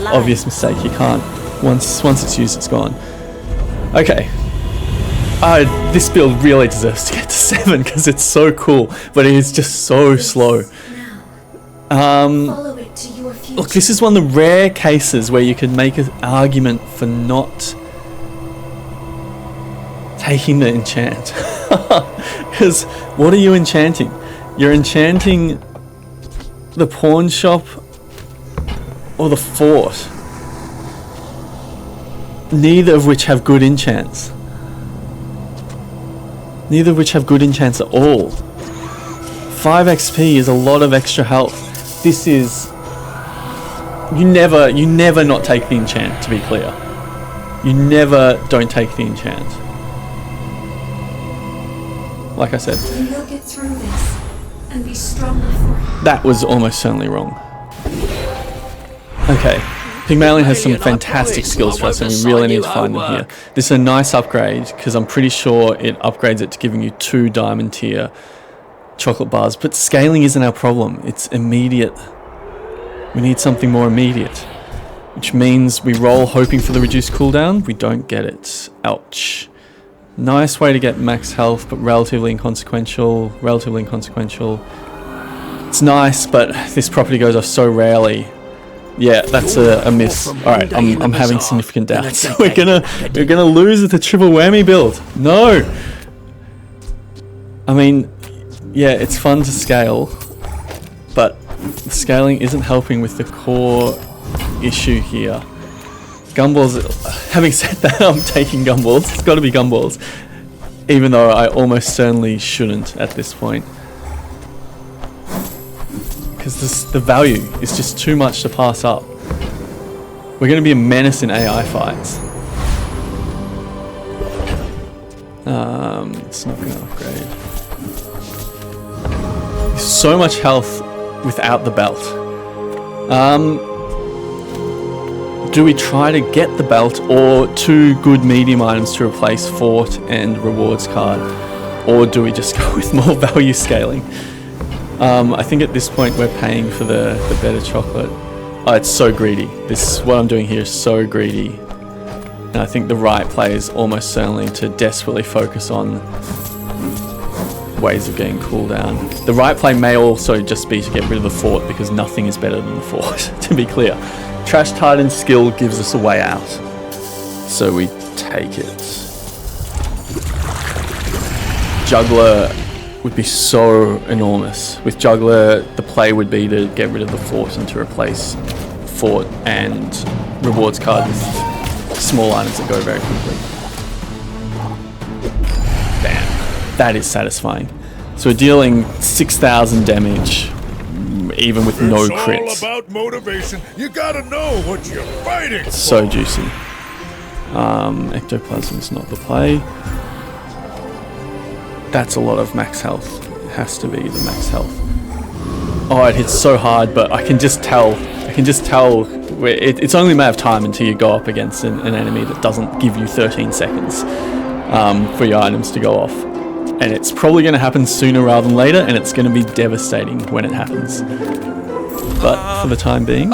obvious mistake. You can't. Once it's used, it's gone. Okay. This build really deserves to get to 7 because it's so cool, but it is just so slow. Follow it to your future. Look, this is one of the rare cases where you could make an argument for not taking the enchant. Because what are you enchanting? You're enchanting the pawn shop or the fort. Neither of which have good enchants. Neither of which have good enchants at all. 5 XP is a lot of extra health. This is... You never not take the enchant, to be clear. You never don't take the enchant. Like I said. You'll get through this and be stronger for it. That was almost certainly wrong. Okay. Pygmalion has some fantastic skills for us and we really need to find them here. This is a nice upgrade because I'm pretty sure it upgrades it to giving you 2 diamond tier chocolate bars, but scaling isn't our problem. It's immediate. We need something more immediate, which means we roll hoping for the reduced cooldown. We don't get it. Ouch. Nice way to get max health, but relatively inconsequential. It's nice, but this property goes off so rarely. Yeah, that's a miss. Alright, I'm having significant doubts. We're gonna lose with the triple whammy build. No! I mean, yeah, it's fun to scale, but the scaling isn't helping with the core issue here. Gumballs, having said that, I'm taking gumballs. It's gotta be gumballs. Even though I almost certainly shouldn't at this point. Because the value is just too much to pass up. We're going to be a menace in AI fights. It's not going to upgrade. So much health without the belt. do we try to get the belt or 2 good medium items to replace fort and rewards card? Or do we just go with more value scaling? I think at this point we're paying for the better chocolate. Oh, it's so greedy. What I'm doing here is so greedy. And I think the right play is almost certainly to desperately focus on ways of getting cooldown. The right play may also just be to get rid of the fort, because nothing is better than the fort, to be clear. Trash Titan's skill gives us a way out, so we take it. Juggler would be so enormous. With Juggler, the play would be to get rid of the fort and to replace fort and rewards card with small items that go very quickly. Bam. That is satisfying. So we're dealing 6,000 damage, even with no crits. It's all about motivation. You gotta know what you're fighting for. So juicy. Ectoplasm's not the play. That's a lot of max health. It has to be the max health. Oh, it hits so hard, but I can just tell. It's only a matter of time until you go up against an enemy that doesn't give you 13 seconds for your items to go off. And it's probably going to happen sooner rather than later, and it's going to be devastating when it happens. But for the time being,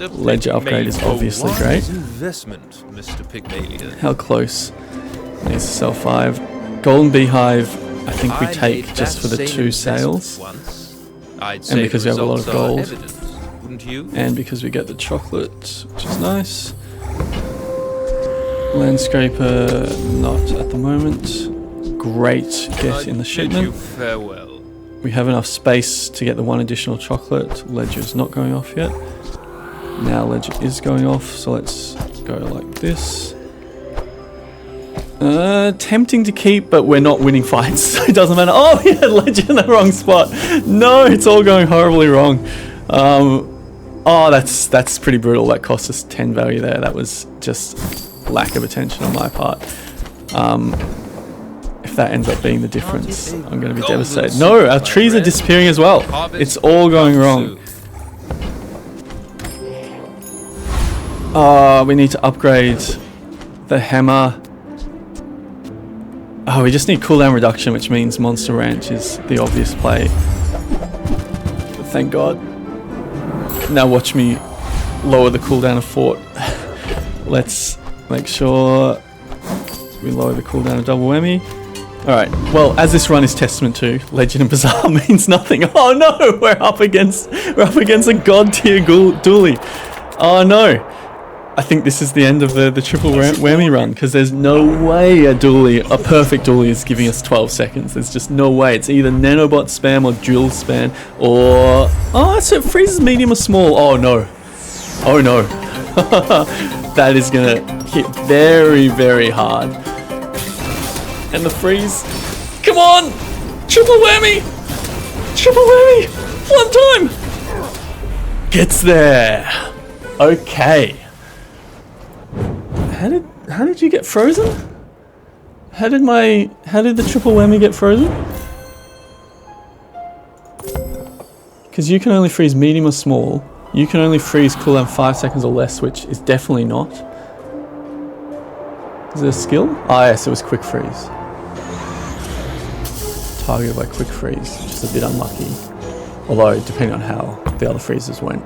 ledger upgrade is obviously great. Investment, Mr. Pygmalion. How close? Needs to sell 5. Golden Beehive, I think we take just for the 2 sales. And because we have a lot of gold. And because we get the chocolate, which is nice. Landscraper, not at the moment. Great get in the shipment. We have enough space to get the 1 additional chocolate. Ledger's not going off yet. Now Ledger is going off, so let's go like this. Tempting to keep, but we're not winning fights, so it doesn't matter. Oh, we had Ledger in the wrong spot. No, it's all going horribly wrong. Oh, that's pretty brutal. That cost us 10 value there. That was just lack of attention on my part. If that ends up being the difference, I'm going to be devastated. No, our trees are disappearing as well. It's all going wrong. We need to upgrade the hammer. Oh, we just need cooldown reduction, which means Monster Ranch is the obvious play. But thank God. Now watch me lower the cooldown of Fort. Let's make sure we lower the cooldown of Double Whammy. Alright, well, as this run is testament to, Legend and Bazaar means nothing. Oh no, we're up against a god tier dually. Oh no. I think this is the end of the triple whammy run, because there's no way a perfect dually is giving us 12 seconds. There's just no way. It's either nanobot spam or dual spam, or... Oh, so it freezes medium or small. Oh no. Oh no. That is gonna hit very, very hard. And the freeze. Come on! Triple whammy! Triple whammy! One time! Gets there. Okay. How did you get frozen? How did the triple whammy get frozen? Because you can only freeze medium or small. You can only freeze cooldown 5 seconds or less, which is definitely not. Is there a skill? Ah, yes, it was quick freeze. Targeted by quick freeze, which is a bit unlucky. Although, depending on how the other freezes went,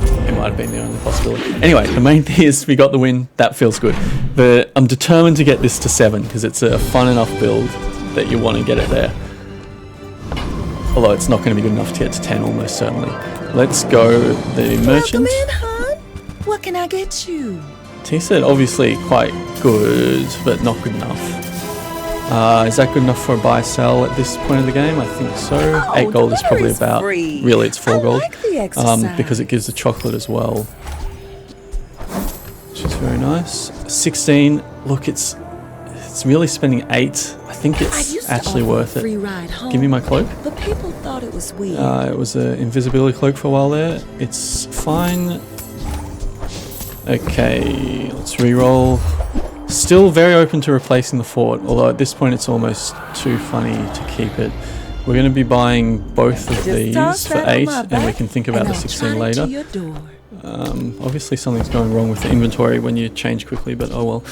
it might have been the only possibility. Anyway, the main thing is we got the win. That feels good. But I'm determined to get this to 7, because it's a fun enough build that you want to get it there. Although it's not going to be good enough to get to 10, almost certainly. Let's go the merchant. Welcome in, hon. What can I get you? T-set obviously quite good, but not good enough. Is that good enough for a buy-sell at this point of the game? I think so. Oh, 8 gold is probably about... free. Really, it's 4 gold. Like the exercise. Because it gives the chocolate as well. Which is very nice. 16. Look, it's really spending 8. I think it's actually worth it. Give me my cloak. But people thought it was weird. It was an invisibility cloak for a while there. It's fine. Okay, let's re-roll. Still very open to replacing the fort, although at this point it's almost too funny to keep it. We're going to be buying both of Just these toss for that on 8, my and we back can think about and the I'll 16 trot it later. to your door. Obviously something's going wrong with the inventory when you change quickly, but oh well.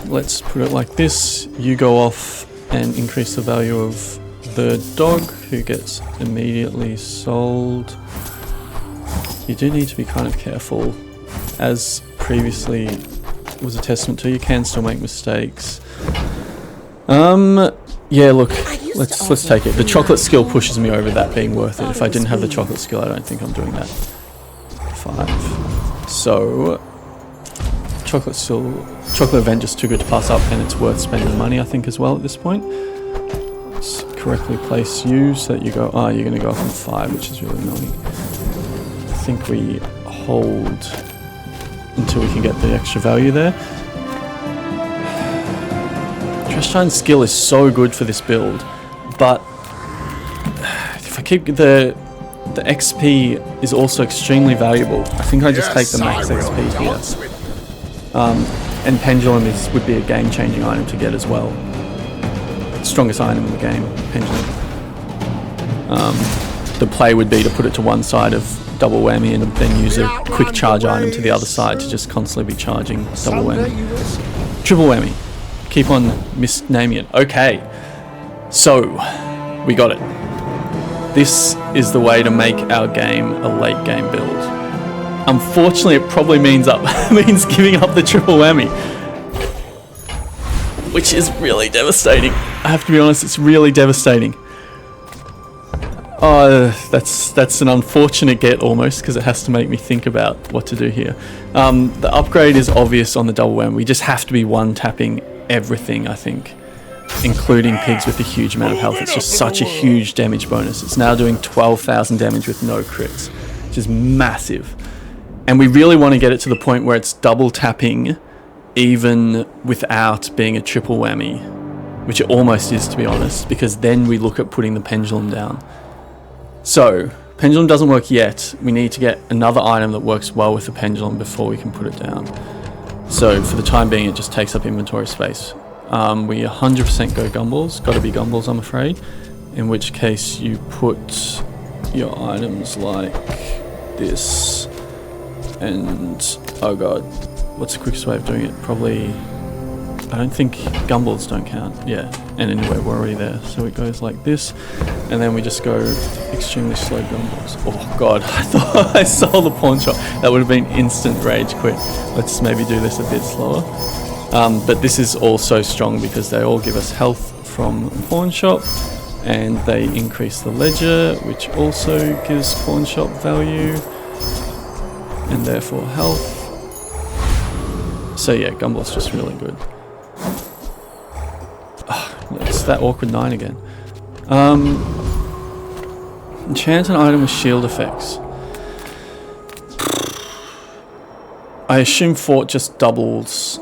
Let's put it like this. You go off and increase the value of the dog, who gets immediately sold. You do need to be kind of careful, as previously was a testament to. You can still make mistakes. Yeah, look, let's take it. The chocolate skill pushes me over that being worth it. If I didn't have the chocolate skill, I don't think I'm doing that. 5. So chocolate event just too good to pass up, and it's worth spending money, I think, as well at this point. Let's correctly place you so that you go, you're going to go up on 5, which is really annoying. I think we hold until we can get the extra value there. Trash Giant skill is so good for this build, but if I keep the XP is also extremely valuable. I think I just take the max XP here. And Pendulum would be a game-changing item to get as well. Strongest item in the game, Pendulum. The play would be to put it to one side of double whammy and then use a quick charge item to the other side to just constantly be charging double whammy. Triple whammy. Keep on misnaming it. Okay. So, we got it. This is the way to make our game a late game build. Unfortunately, it probably means giving up the triple whammy, which is really devastating. I have to be honest, it's really devastating. That's an unfortunate get almost, because it has to make me think about what to do here. The upgrade is obvious on the double whammy. We just have to be one-tapping everything, I think, including pigs with a huge amount of health. It's just such a huge damage bonus. It's now doing 12,000 damage with no crits, which is massive. And we really want to get it to the point where it's double tapping even without being a triple whammy, which it almost is, to be honest, because then we look at putting the pendulum down. So, pendulum doesn't work yet. We need to get another item that works well with the pendulum before we can put it down. So, for the time being, it just takes up inventory space. We 100% go gumballs. Got to be gumballs, I'm afraid. In which case, you put your items like this. And, oh god, what's the quickest way of doing it? Probably, I don't think gumballs don't count. Yeah, and anyway, we're already there. So it goes like this, and then we just go extremely slow gumballs. Oh god, I thought I saw the pawn shop. That would have been instant rage quit. Let's maybe do this a bit slower. But this is also strong because they all give us health from the pawn shop, and they increase the ledger, which also gives pawn shop value, and therefore health. So yeah, Gumball's just really good. It's that awkward 9 again. Enchant an item with shield effects. I assume Fort just doubles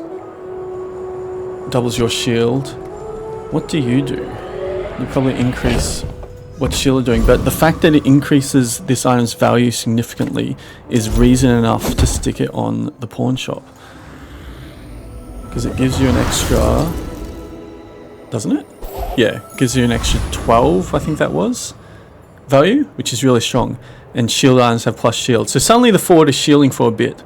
your shield. What do? You probably increase what shield are doing, but the fact that it increases this item's value significantly is reason enough to stick it on the pawn shop. Because it gives you an extra, doesn't it? Yeah, gives you an extra 12, I think that was, value, which is really strong. And shield items have plus shield. So suddenly the forward is shielding for a bit.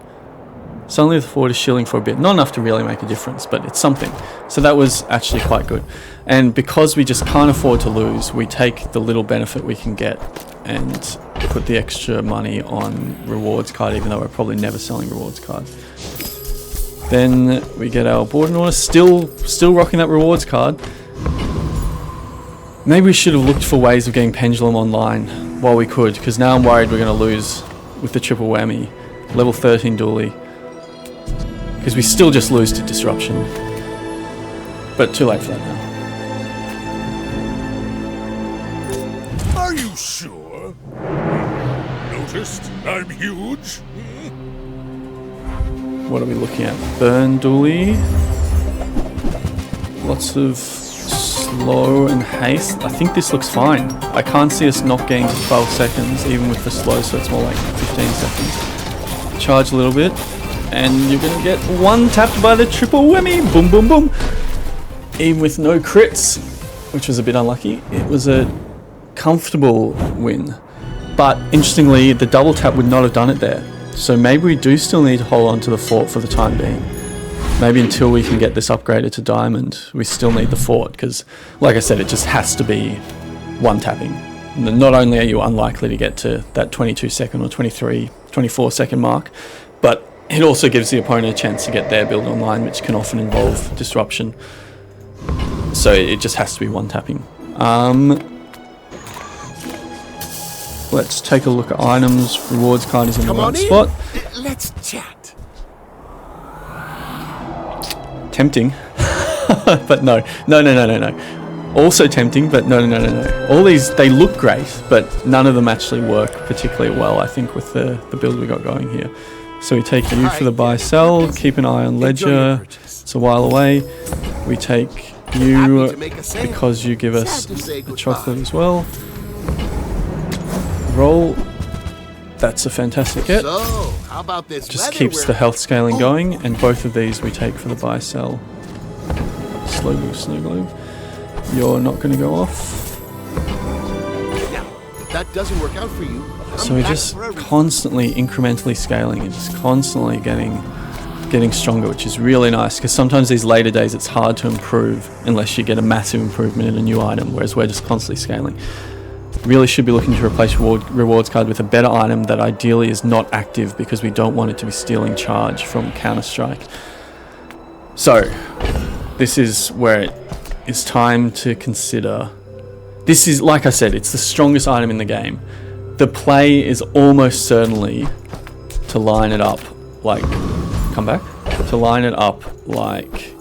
Not enough to really make a difference, but it's something. So that was actually quite good. And because we just can't afford to lose, we take the little benefit we can get and put the extra money on rewards card, even though we're probably never selling rewards card. Then we get our board in order, still rocking that rewards card. Maybe we should have looked for ways of getting Pendulum online while we could, because now I'm worried we're going to lose with the triple whammy. Level 13 dually. Because we still just lose to Disruption. But too late for that now. Are you sure? Noticed I'm huge? What are we looking at? Burn dually. Lots of slow and haste. I think this looks fine. I can't see us not getting to 12 seconds, even with the slow, so it's more like 15 seconds. Charge a little bit, and you're going to get one tapped by the triple whammy. Boom, boom, boom. Even with no crits. which was a bit unlucky. It was a comfortable win. But interestingly, the double tap would not have done it there. So maybe we do still need to hold on to the fort for the time being. Maybe until we can get this upgraded to diamond, we still need the fort, because like I said, it just has to be one tapping. Not only are you unlikely to get to that 22 second or 23, 24 second mark, but it also gives the opponent a chance to get their build online, which can often involve disruption. So it just has to be one tapping. Let's take a look at items. Rewards card is in the right spot. Let's chat. Tempting. But no. Also tempting, but no. All these, they look great, but none of them actually work particularly well, I think, with the build we got going here. So we take you for the buy-sell, keep an eye on Ledger, it's a while away. We take you because you give us a chocolate as well. Roll. That's a fantastic get. So, how about this Just weather keeps we're- the health scaling going, and both of these we take for the buy-sell. Slow move, snow globe. You're not going to go off. Now, if that doesn't work out for you, So we're just constantly incrementally scaling and just constantly getting stronger, which is really nice, because sometimes these later days it's hard to improve unless you get a massive improvement in a new item, whereas we're just constantly scaling. Really should be looking to replace rewards card with a better item that ideally is not active, because we don't want it to be stealing charge from Counter-Strike. So this is where it's time to consider. This is, like I said, it's the strongest item in the game. The play is almost certainly to line it up like, come back, to line it up like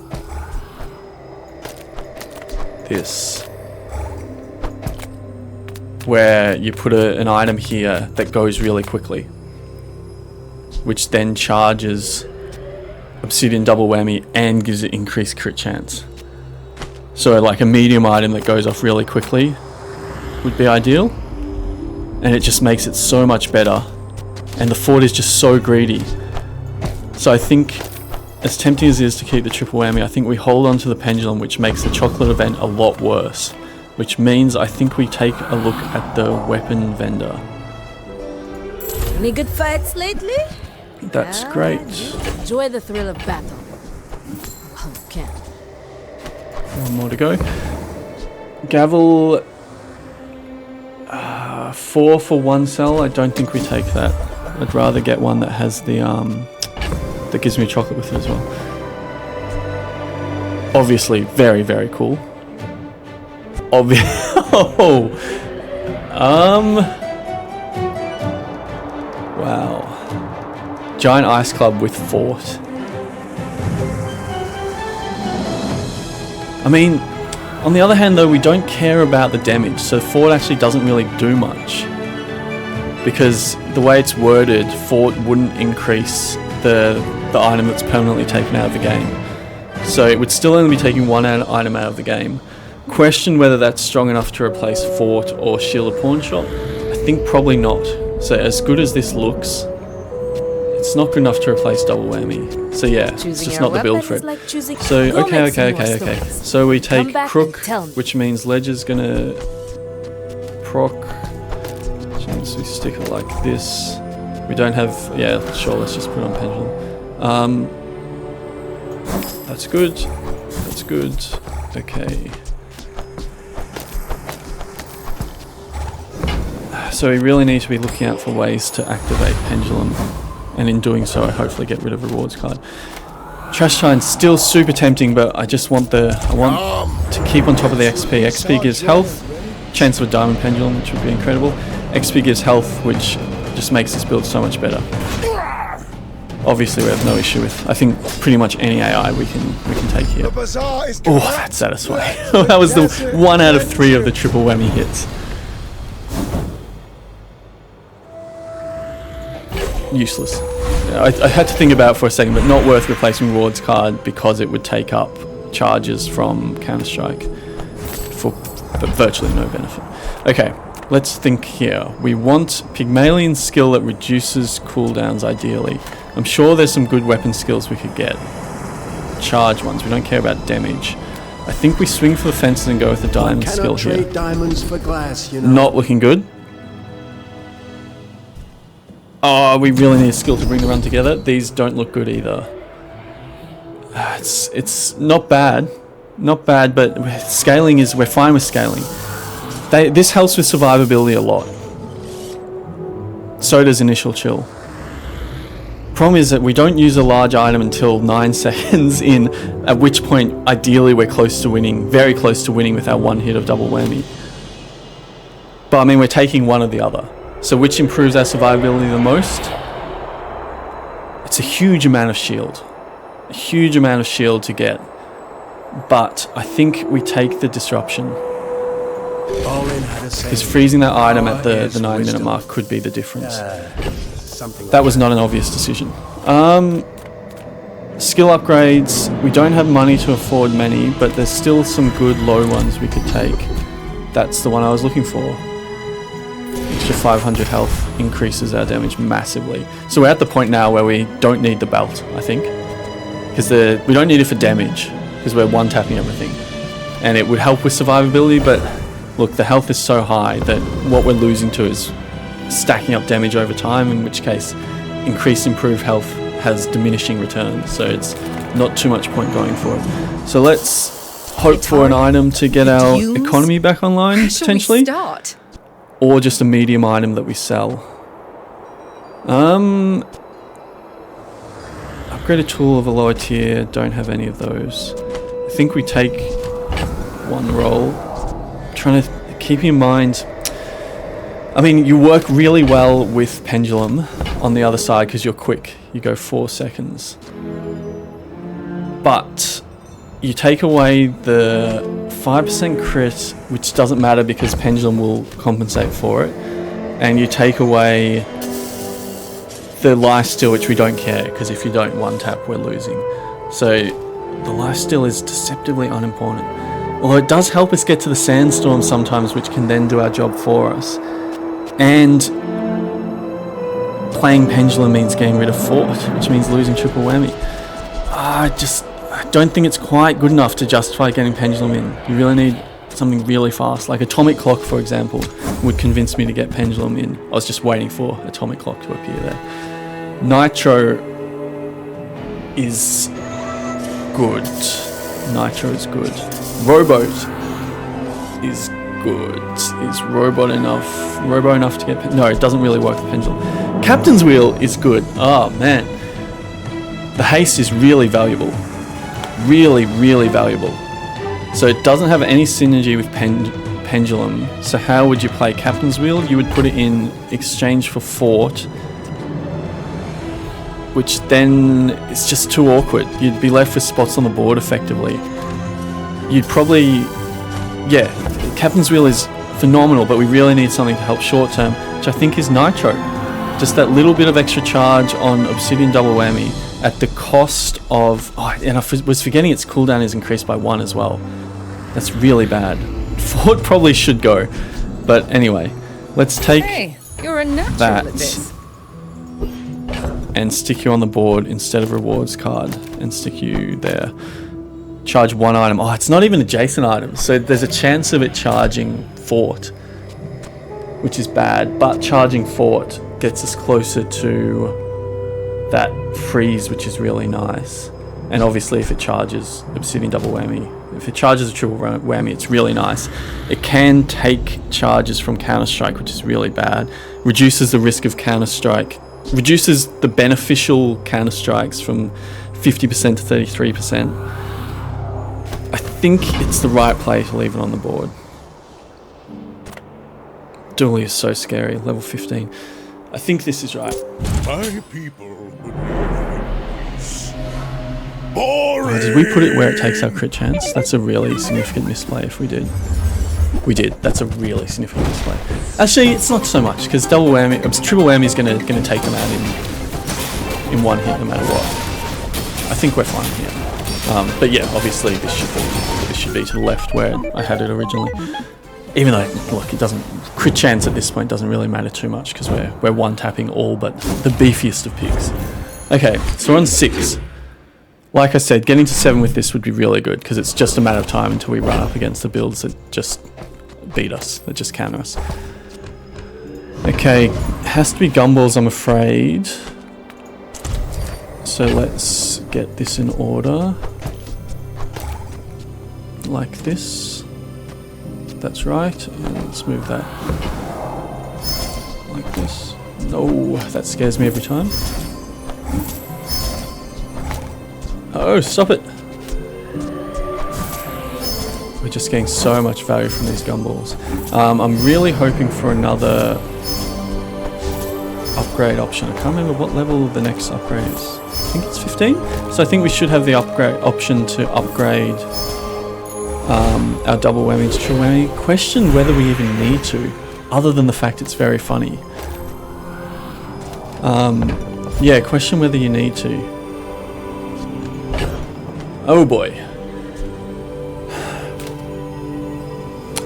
this, where you put an item here that goes really quickly, which then charges Obsidian double whammy and gives it increased crit chance. So like a medium item that goes off really quickly would be ideal, and it just makes it so much better, and the fort is just so greedy. So I think, as tempting as it is to keep the triple whammy, I think we hold on to the pendulum, which makes the chocolate event a lot worse, which means I think we take a look at the weapon vendor. Any good fights lately? That's great. Enjoy the thrill of battle. Oh, can't. One more to go. Gavel, 4 for 1 cell. I don't think we take that. I'd rather get one that has the that gives me chocolate with it as well. Obviously, very, very cool. Wow. Giant ice club with fort. I mean, on the other hand though, we don't care about the damage, so fort actually doesn't really do much, because the way it's worded, fort wouldn't increase the item that's permanently taken out of the game, so it would still only be taking one item out of the game. Question whether that's strong enough to replace fort or shielded pawn shop. I think probably not. So as good as this looks, it's not good enough to replace double whammy. So yeah, it's just not the build for it. So okay. So we take crook, which means Ledger's gonna proc, which means we stick it like this. We don't have, yeah, sure, let's just put it on pendulum. That's good. That's good. Okay. So we really need to be looking out for ways to activate pendulum, and in doing so, I hopefully get rid of rewards card. Trash Time's still super tempting, but I just want to keep on top of the XP. XP gives health, chance of a diamond pendulum, which would be incredible. XP gives health, which just makes this build so much better. Obviously, we have no issue with, I think, pretty much any AI we can take here. Oh, that's satisfying. That was the 1 out of 3 of the triple whammy hits. Useless. I had to think about it for a second, but not worth replacing rewards card because it would take up charges from Counter-Strike for virtually no benefit. Okay, let's think here. We want Pygmalion skill that reduces cooldowns ideally. I'm sure there's some good weapon skills we could get. Charge ones, we don't care about damage. I think we swing for the fences and go with the diamond skill Cannot here. trade diamonds for glass, you know. Not looking good. Oh, we really need a skill to bring the run together. These don't look good either. It's not bad. Not bad, but scaling is... We're fine with scaling. This helps with survivability a lot. So does initial chill. Problem is that we don't use a large item until 9 seconds in, at which point ideally we're close to winning, very close to winning with our one hit of double whammy. But I mean, we're taking one or the other. So which improves our survivability the most? It's a huge amount of shield. A huge amount of shield to get. But I think we take the disruption. Because freezing that item at the 9-minute mark could be the difference. That was not an obvious decision. Skill upgrades. We don't have money to afford many, but there's still some good low ones we could take. That's the one I was looking for. Extra 500 health increases our damage massively. So we're at the point now where we don't need the belt, I think. Because we don't need it for damage, because we're one-tapping everything. And it would help with survivability, but look, the health is so high that what we're losing to is stacking up damage over time, in which case increased improved health has diminishing returns, so it's not too much point going for it. So let's hope for an item to get our economy back online, potentially. Or just a medium item that we sell. Upgrade a tool of a lower tier, don't have any of those. I think we take one roll. Trying to keep in mind, I mean, you work really well with Pendulum on the other side because you're quick. You go 4 seconds. But you take away the 5% crit, which doesn't matter because Pendulum will compensate for it. And you take away the lifesteal, which we don't care because if you don't one-tap, we're losing. So the lifesteal is deceptively unimportant. Although it does help us get to the sandstorm sometimes, which can then do our job for us. And playing Pendulum means getting rid of Fort, which means losing triple whammy. I don't think it's quite good enough to justify getting Pendulum in. You really need something really fast. Like Atomic Clock, for example, would convince me to get Pendulum in. I was just waiting for Atomic Clock to appear there. Nitro is good. Nitro is good. Rowboat is good. Is Robo enough to get... No, it doesn't really work with Pendulum. Captain's Wheel is good. Oh, man. The haste is really valuable. Really, really valuable. So it doesn't have any synergy with Pendulum. So how would you play Captain's Wheel? You would put it in exchange for Fort, which then is just too awkward. You'd be left with spots on the board effectively. You'd probably... Yeah, Captain's Wheel is phenomenal, but we really need something to help short term, which I think is Nitro. Just that little bit of extra charge on Obsidian Double Whammy at the cost of... Oh, and I was forgetting its cooldown is increased by 1 as well. That's really bad. Fort probably should go. But anyway, let's take you're a natural that at this. and stick you on the board instead of rewards card and stick you there. Charge 1 item. Oh, it's not even adjacent items, so there's a chance of it charging Fort, which is bad, but charging Fort gets us closer to that freeze, which is really nice. And obviously if it charges Obsidian Double Whammy, if it charges a triple whammy, it's really nice. It can take charges from Counter-Strike, which is really bad. Reduces the risk of Counter-Strike, reduces the beneficial Counter-Strikes from 50% to 33%. I think it's the right play to leave it on the board. Dually is so scary, level 15. I think this is right. My people would live in peace. Boring! Did we put it where it takes our crit chance? That's a really significant misplay if we did. We did. That's a really significant misplay. Actually, it's not so much, because double whammy, triple whammy is gonna take them out in one hit no matter what. I think we're fine here. But yeah, obviously this should be to the left where I had it originally. Even though, look, it doesn't... Crit chance at this point doesn't really matter too much because we're one-tapping all but the beefiest of pigs. Okay, so we're on 6. Like I said, getting to 7 with this would be really good, because it's just a matter of time until we run up against the builds that just beat us, that just counter us. Okay, has to be gumballs, I'm afraid. So let's get this in order. Like this. That's right. And let's move that like this. No, that scares me every time. Oh, stop it. We're just getting so much value from these gumballs. I'm really hoping for another upgrade option. I can't remember what level the next upgrade is. I think it's 15. So I think we should have the upgrade option to upgrade our double whammy to triple whammy. Question whether we even need to, other than the fact it's very funny. Yeah, question whether you need to. Oh boy.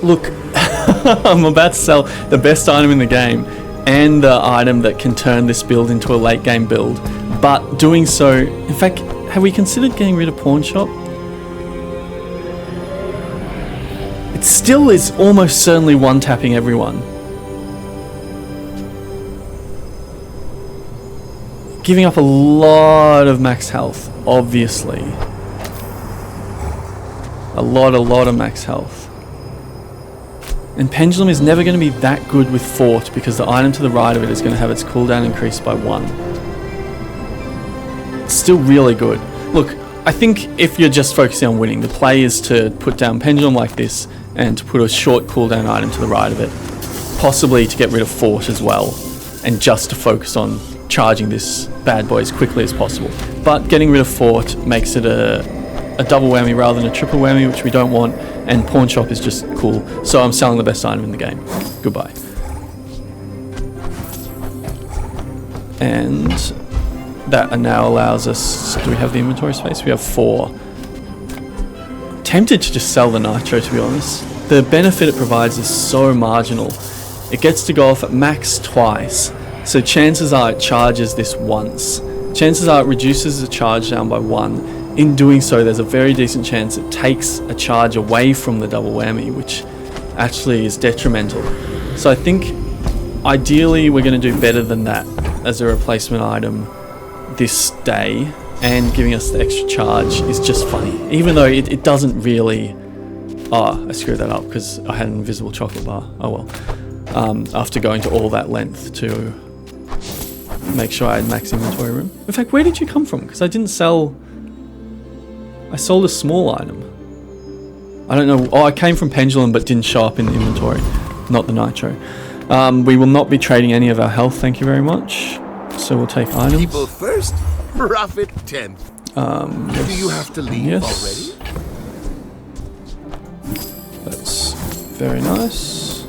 Look, I'm about to sell the best item in the game and the item that can turn this build into a late game build, but doing so, in fact, have we considered getting rid of Pawn Shop? It still is almost certainly one-tapping everyone. Giving up a lot of max health, obviously. A lot of max health. And Pendulum is never going to be that good with Fort, because the item to the right of it is going to have its cooldown increased by 1. It's still really good. Look, I think if you're just focusing on winning, the play is to put down Pendulum like this and to put a short cooldown item to the right of it. Possibly to get rid of Fort as well, and just to focus on charging this bad boy as quickly as possible. But getting rid of Fort makes it a double whammy rather than a triple whammy, which we don't want, and Pawn Shop is just cool. So I'm selling the best item in the game. Goodbye. And that now allows us, do we have the inventory space? We have 4. Tempted to just sell the Nitro, to be honest. The benefit it provides is so marginal. It gets to go off at max twice, so chances are it charges this once. Chances are it reduces the charge down by 1. In doing so, there's a very decent chance it takes a charge away from the double whammy, which actually is detrimental. So I think ideally we're going to do better than that as a replacement item this day, and giving us the extra charge is just funny, even though it doesn't really... Oh, I screwed that up because I had an invisible chocolate bar. Oh well. After going to all that length to make sure I had max inventory room. In fact, where did you come from? Because I didn't sell... I sold a small item. I don't know. Oh, I came from Pendulum but didn't show up in the inventory. Not the Nitro. We will not be trading any of our health, thank you very much. So we'll take items. People first, profit 10th. Yes. Do you have to leave already? That's very nice.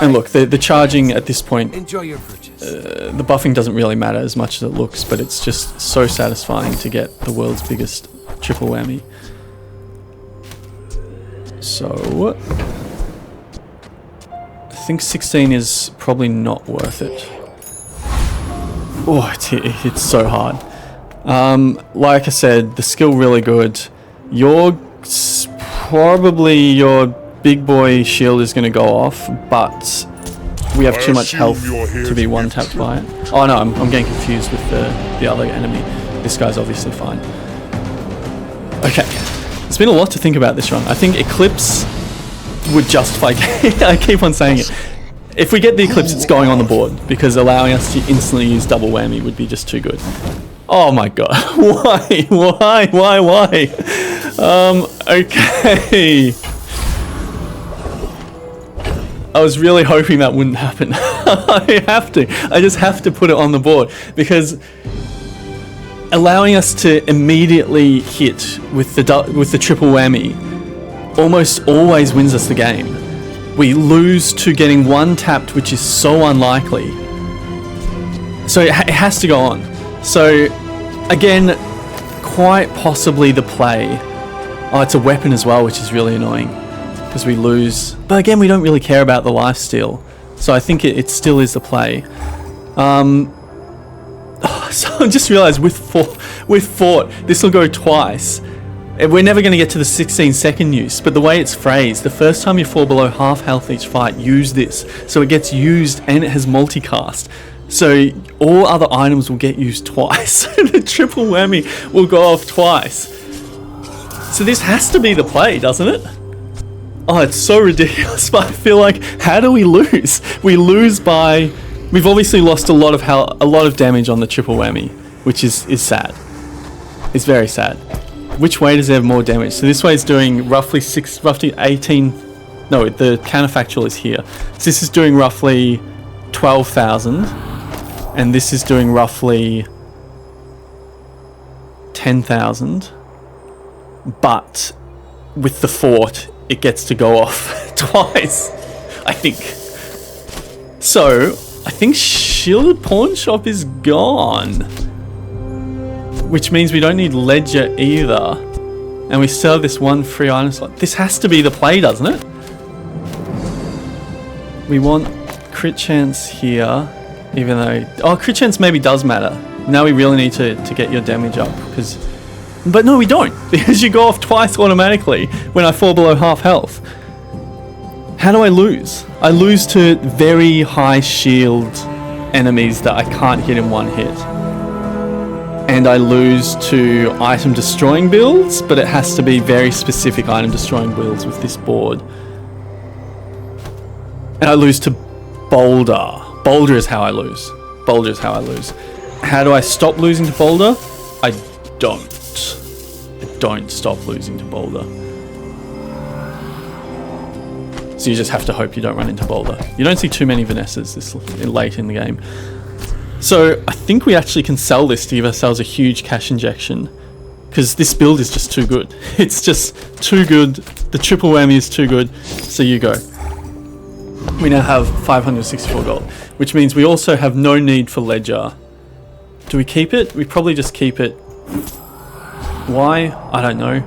And look, the charging at this point, Enjoy your purchase. the buffing doesn't really matter as much as it looks, but it's just so satisfying to get the world's biggest triple whammy. So, I think 16 is probably not worth it. Oh, it's so hard. Like I said, the skill really good. Probably your big boy shield is going to go off, but we have too much health to be one tapped by it. Oh no, I'm getting confused with the other enemy. This guy's obviously fine. Okay, there's been a lot to think about this run. I think Eclipse would justify... I keep on saying it. If we get the Eclipse, it's going on the board, because allowing us to instantly use double whammy would be just too good. Oh my god. Why? Okay. I was really hoping that wouldn't happen. I just have to put it on the board, because allowing us to immediately hit with the triple whammy almost always wins us the game. We lose to getting one tapped, which is so unlikely. So it has to go on. So again, quite possibly the play. Oh, it's a weapon as well, which is really annoying, because we lose. But again, we don't really care about the lifesteal. So I think it still is the play. So I just realised with Fort, this will go twice. We're never going to get to the 16-second use, but the way it's phrased, the first time you fall below half health each fight, use this. So it gets used and it has multicast. So all other items will get used twice. The triple whammy will go off twice. So this has to be the play, doesn't it? Oh, it's so ridiculous, but I feel like, how do we lose? We lose by... We've obviously lost a lot of damage on the triple whammy, which is sad. It's very sad. Which way does it have more damage? So this way is doing roughly 18... No, the counterfactual is here. So this is doing roughly 12,000. And this is doing roughly 10,000. But with the fort, it gets to go off twice, I think. So, I think Shielded Pawn Shop is gone. Which means we don't need Ledger either. And we still have this one free item slot. This has to be the play, doesn't it? We want crit chance here. Even though... Oh, crit chance maybe does matter. Now we really need to get your damage up. But no, we don't. Because you go off twice automatically when I fall below half health. How do I lose? I lose to very high shield enemies that I can't hit in one hit. And I lose to item destroying builds, but it has to be very specific item destroying builds with this board. And I lose to Boulder. Boulder is how I lose. Boulder is how I lose. How do I stop losing to Boulder? I don't stop losing to Boulder. So you just have to hope you don't run into Boulder. You don't see too many Vanessas this late in the game. So I think we actually can sell this to give ourselves a huge cash injection. Because this build is just too good. It's just too good. The triple whammy is too good. So you go. We now have 564 gold. Which means we also have no need for Ledger. Do we keep it? We probably just keep it. Why? I don't know.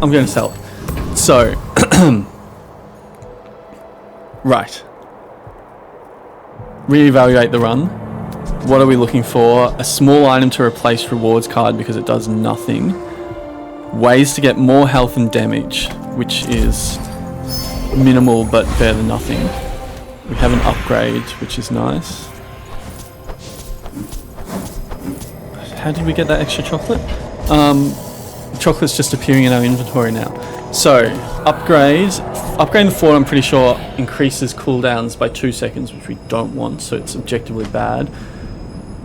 I'm going to sell it. So, right. Reevaluate the run. What are we looking for? A small item to replace rewards card because it does nothing. Ways to get more health and damage, which is minimal but better than nothing. We have an upgrade, which is nice. How did we get that extra chocolate? Chocolate's just appearing in our inventory now. So, upgrading the fort, I'm pretty sure, increases cooldowns by 2 seconds, which we don't want, so it's objectively bad.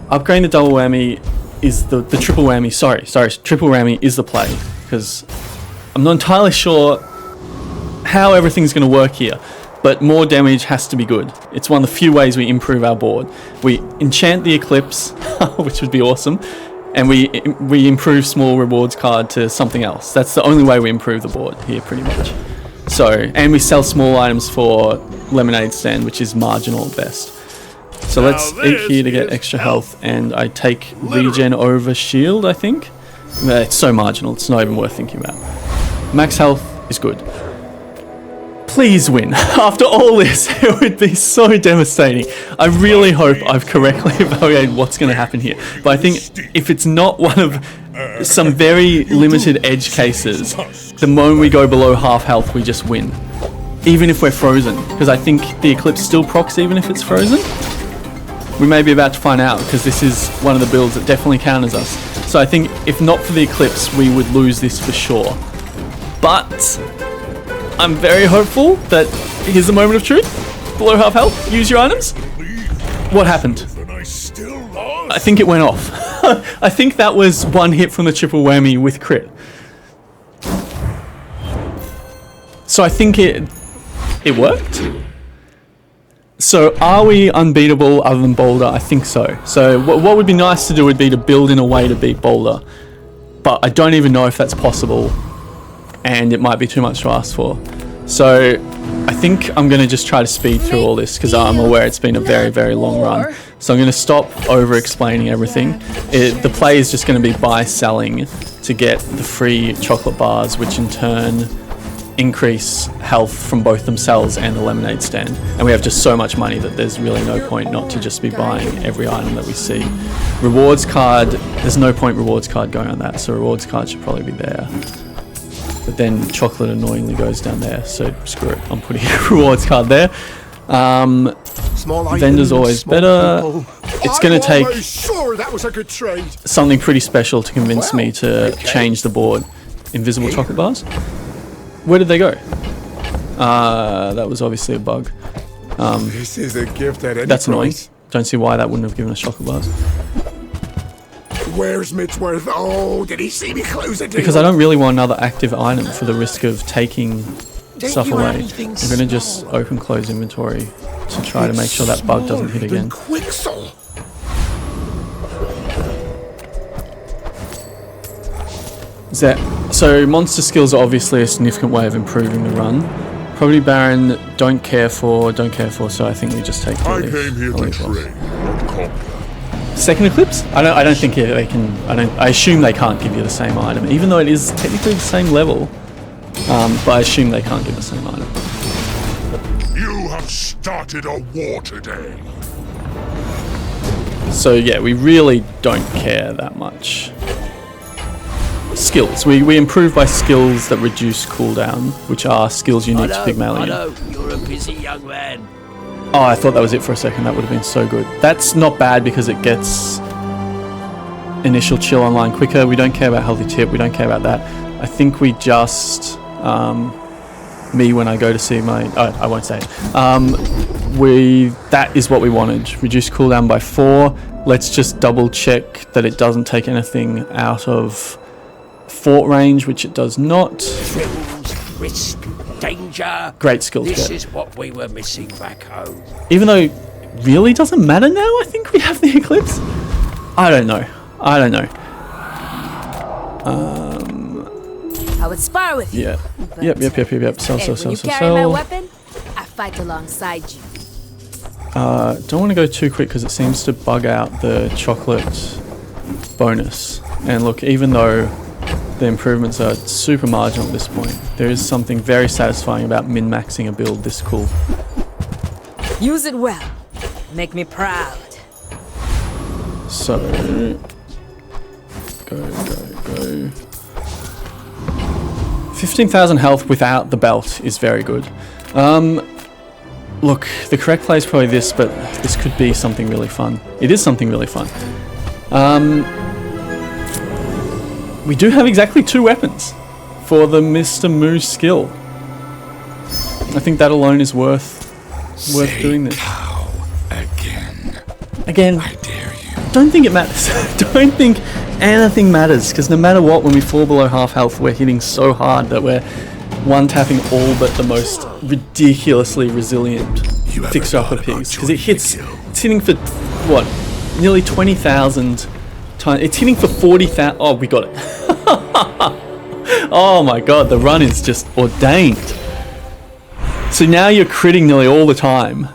Upgrading the double whammy is the triple whammy, sorry, triple whammy is the play, because I'm not entirely sure how everything's going to work here, but more damage has to be good. It's one of the few ways we improve our board. We enchant the Eclipse, which would be awesome, and we improve small rewards card to something else. That's the only way we improve the board here, pretty much. So, and we sell small items for Lemonade Stand, which is marginal at best. So let's eat here to get extra health, and I take regen over shield, I think. It's so marginal, it's not even worth thinking about. Max health is good. Please win. After all this, it would be so devastating. I really hope I've correctly evaluated what's going to happen here. But I think if it's not one of some very limited edge cases, the moment we go below half health, we just win. Even if we're frozen. Because I think the Eclipse still procs even if it's frozen. We may be about to find out, because this is one of the builds that definitely counters us. So I think if not for the Eclipse, we would lose this for sure. But I'm very hopeful that here's the moment of truth. Below half health, use your items. What happened? I think it went off. I think that was one hit from the triple whammy with crit. So I think it worked. So are we unbeatable other than Boulder? I think so. So what would be nice to do would be to build in a way to beat Boulder. But I don't even know if that's possible. And it might be too much to ask for. So I think I'm going to just try to speed through all this because I'm aware it's been a very, very long run. So I'm going to stop over-explaining everything. The play is just going to be buy selling to get the free chocolate bars, which in turn increase health from both themselves and the lemonade stand. And we have just so much money that there's really no point not to just be buying every item that we see. Rewards card, there's no point rewards card going on that, so rewards card should probably be there. But then chocolate annoyingly goes down there, so screw it, I'm putting a rewards card there. Vendor's always better. It's going to take sure that was a good trade. something pretty special to convince me to change the board. Invisible chocolate bars? Where did they go? That was obviously a bug. This is a gift at any That's annoying. price. Don't see why that wouldn't have given us chocolate bars. Where's Mitsworth? Oh, did he see me close a deal? Because I don't really want another active item for the risk of taking stuff you have away. anything I'm going to just open close inventory to try to make sure that bug doesn't hit again. Quixel. So monster skills are obviously a significant way of improving the run. Probably Baron, don't care for, so I think we just take I the came here to leaf off. trade, not copy. Second Eclipse? I don't think they can. I assume they can't give you the same item, even though it is technically the same level. But I assume they can't give the same item. You have started a war today. So yeah, we really don't care that much. Skills. We improve by skills that reduce cooldown, which are skills unique to Pygmalion. You're a busy young man. Oh, I thought that was it for a second. That would have been so good. That's not bad because it gets initial chill online quicker. We don't care about healthy tip. We don't care about that. I think we just me when I go to see my. Oh, I won't say it. That is what we wanted. Reduce cooldown by 4. Let's just double check that it doesn't take anything out of fort range, which it does not. Thrills, risk, danger. Great skills This get. is what we were missing back home. Even though it really doesn't matter now, I think we have the Eclipse. I don't know. I would spar with you. Yeah. but- Yep. Sell. And when you carry my weapon, I fight alongside you. Don't want to go too quick because it seems to bug out the chocolate bonus. And look, even though the improvements are super marginal at this point, there is something very satisfying about min-maxing a build this cool. Use it well. Make me proud. So, go. 15,000 health without the belt is very good. Look, the correct play is probably this, but this could be something really fun. It is something really fun. We do have exactly 2 weapons for the Mr. Moo skill. I think that alone is worth doing this. Cow Again, I dare you. don't think it matters. Don't think anything matters, because no matter what, when we fall below half health, we're hitting so hard that we're one-tapping all but the most ridiculously resilient You ever fixer-upper thought about pigs. Because it joining hits, the guild? it's hitting for, what, nearly 20,000 times. It's hitting for 40,000. Oh, we got it. Oh my god, the run is just ordained. So now you're critting nearly all the time.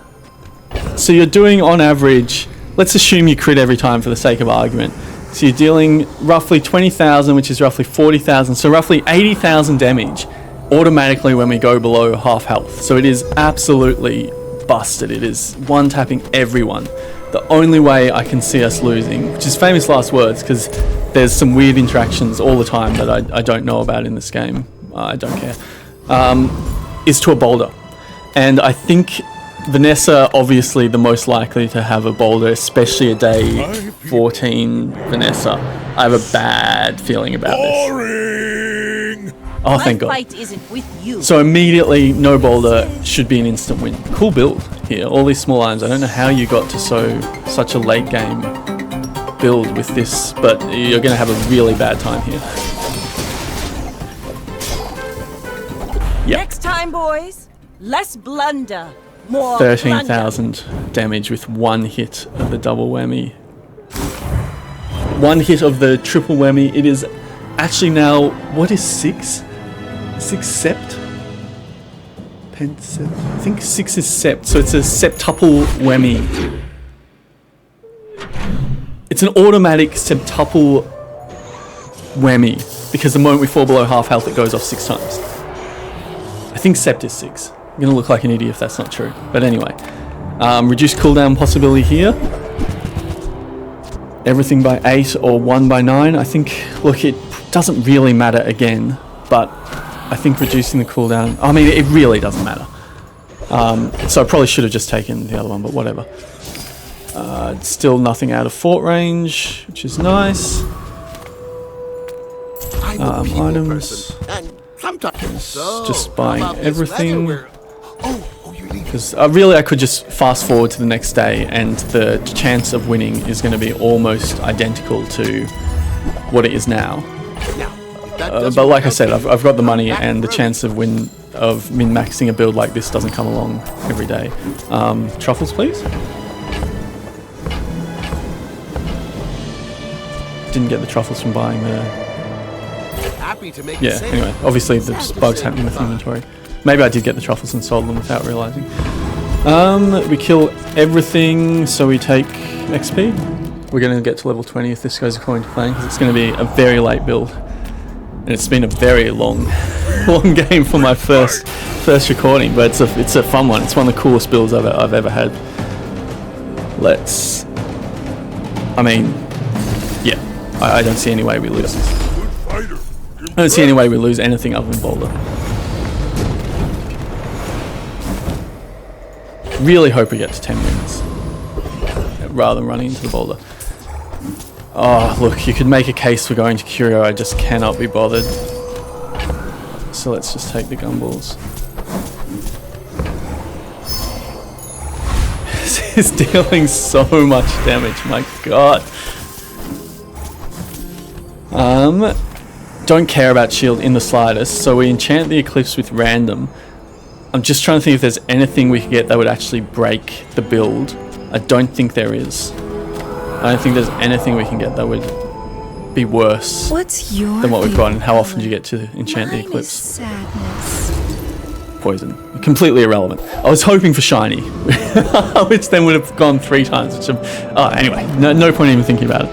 So you're doing on average, let's assume you crit every time for the sake of argument. So you're dealing roughly 20,000, which is roughly 40,000, so roughly 80,000 damage automatically when we go below half health. So it is absolutely busted. It is one-tapping everyone. The only way I can see us losing, which is famous last words, because there's some weird interactions all the time that I don't know about in this game. I don't care. Is to a boulder. And I think Vanessa, obviously the most likely to have a boulder, especially a day 14 Vanessa. I have a bad feeling about this. Boring! Oh, thank God. fight isn't with you. So immediately, no boulder should be an instant win. Cool build here. All these small items. I don't know how you got to such a late game build with this, but you're going to have a really bad time here. Yep. Next time, boys, less blunder, more 13,000 damage with one hit of the double whammy. One hit of the triple whammy. It is actually now, what is 6? 6 sept? Pensept? I think 6 is sept, so it's a septuple whammy. It's an automatic septuple whammy, because the moment we fall below half health it goes off 6 times. think Sept is 6. I'm going to look like an idiot if that's not true. But anyway. Reduced cooldown possibility here. Everything by 8 or 1 by 9. I think, look, it doesn't really matter again. But I think reducing the cooldown... I mean, it really doesn't matter. So I probably should have just taken the other one, but whatever. Still nothing out of fort range, which is nice. I'm a people Items. person, and sometimes so, Just how buying about this everything. leather oh, you leave. Because really I could just fast forward to the next day and the chance of winning is going to be almost identical to what it is now. Now, if that doesn't But like I work said, out for I've got the you, money back and the road. chance of min-maxing a build like this doesn't come along every day. Truffles, please? Didn't get the truffles from buying the... Happy to make Yeah, a sale. anyway, obviously there's bugs happening with inventory. Maybe I did get the truffles and sold them without realizing. We kill everything, so we take XP. We're going to get to level 20 if this goes according to plan, because it's going to be a very late build. And it's been a very long game for my first recording, but it's a fun one. It's one of the coolest builds I've ever had. I mean, yeah, I don't see any way we lose this. Good fighter. I don't see any way we lose anything other than Boulder. Really hope we get to 10 wins rather than running into the Boulder. Oh, look, you could make a case for going to Curio. I just cannot be bothered. So let's just take the gumballs. This is dealing so much damage, my god. Don't care about shield in the slightest, so we enchant the Eclipse with random. I'm just trying to think if there's anything we could get that would actually break the build. I don't think there is. I don't think there's anything we can get that would be worse What's your than what we've got. And how often do you get to enchant the Eclipse? Sadness. Poison. Completely irrelevant. I was hoping for shiny, which then would have gone 3 times. Which anyway, no point even thinking about it.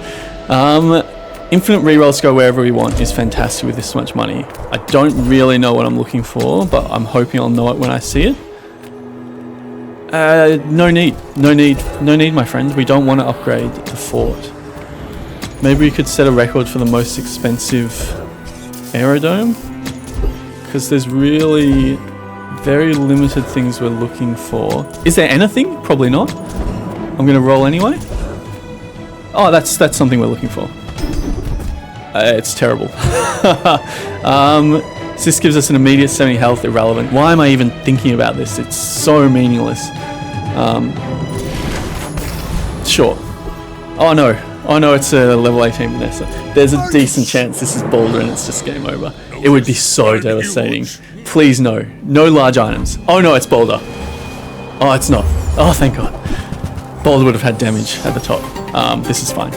Infinite rerolls go wherever we want is fantastic with this much money. I don't really know what I'm looking for, but I'm hoping I'll know it when I see it. No need, my friend. We don't want to upgrade the fort. Maybe we could set a record for the most expensive aerodome, because there's really very limited things we're looking for. Is there anything? Probably not. I'm gonna roll anyway. Oh, that's something we're looking for. It's terrible. So this gives us an immediate 70 health, irrelevant. Why am I even thinking about this? It's so meaningless. Sure. Oh no, it's a level 18 Vanessa. There's a decent chance this is Boulder and it's just game over. It would be so devastating. Please no large items. Oh no, it's Boulder. Oh, it's not. Oh, thank God. Boulder would have had damage at the top. This is fine.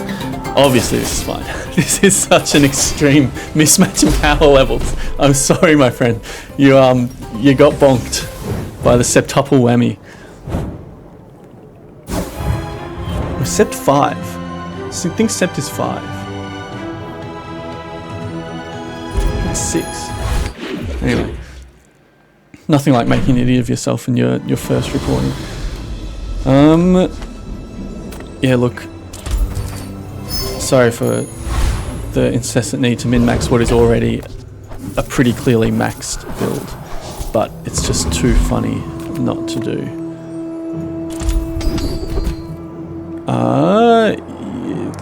Obviously this is fine. This is such an extreme mismatch in power levels. I'm sorry, my friend. You got bonked by the septuple whammy. We're Sept 5. So I think Sept is 5. It's 6. Anyway. Nothing like making an idiot of yourself in your first recording. Yeah, look. Sorry for the incessant need to min-max what is already a pretty clearly maxed build, but it's just too funny not to do.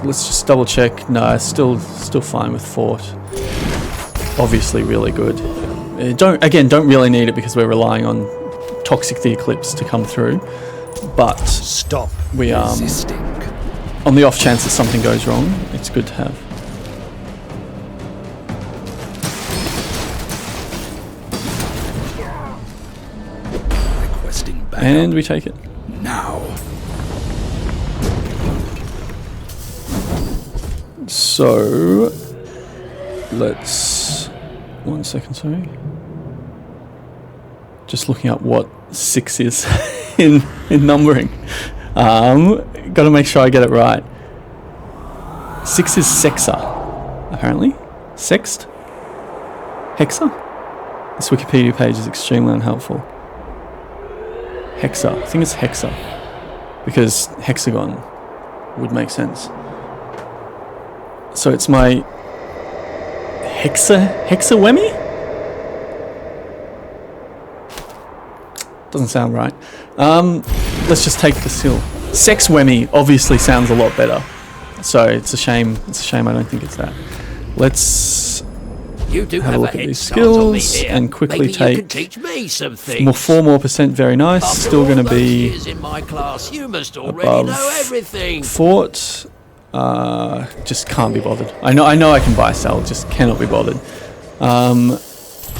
Let's just double check. No, still fine with fort. Obviously really good. Don't really need it because we're relying on Toxic the Eclipse to come through, but Stop we resisting. on the off chance that something goes wrong, it's good to have. Requesting backup And we take it. now. So let's 1 second, sorry. Just looking up what 6 is in numbering. Gotta make sure I get it right. 6 is Sexa, apparently. Sext? Hexa? This Wikipedia page is extremely unhelpful. Hexa. I think it's Hexa. Because hexagon would make sense. So it's my Hexa-Whammy? Doesn't sound right. Let's just take the seal. Sex-Whammy obviously sounds a lot better. So it's a shame. It's a shame I don't think it's that. Let's You do have a have look a at head these start on me skills here. and quickly Maybe you can take teach me some more things. 4 more %. Very nice. After Still all going to those be years in my class, you must already above know everything. fort. Just can't be bothered. I know I can buy sell. Just cannot be bothered.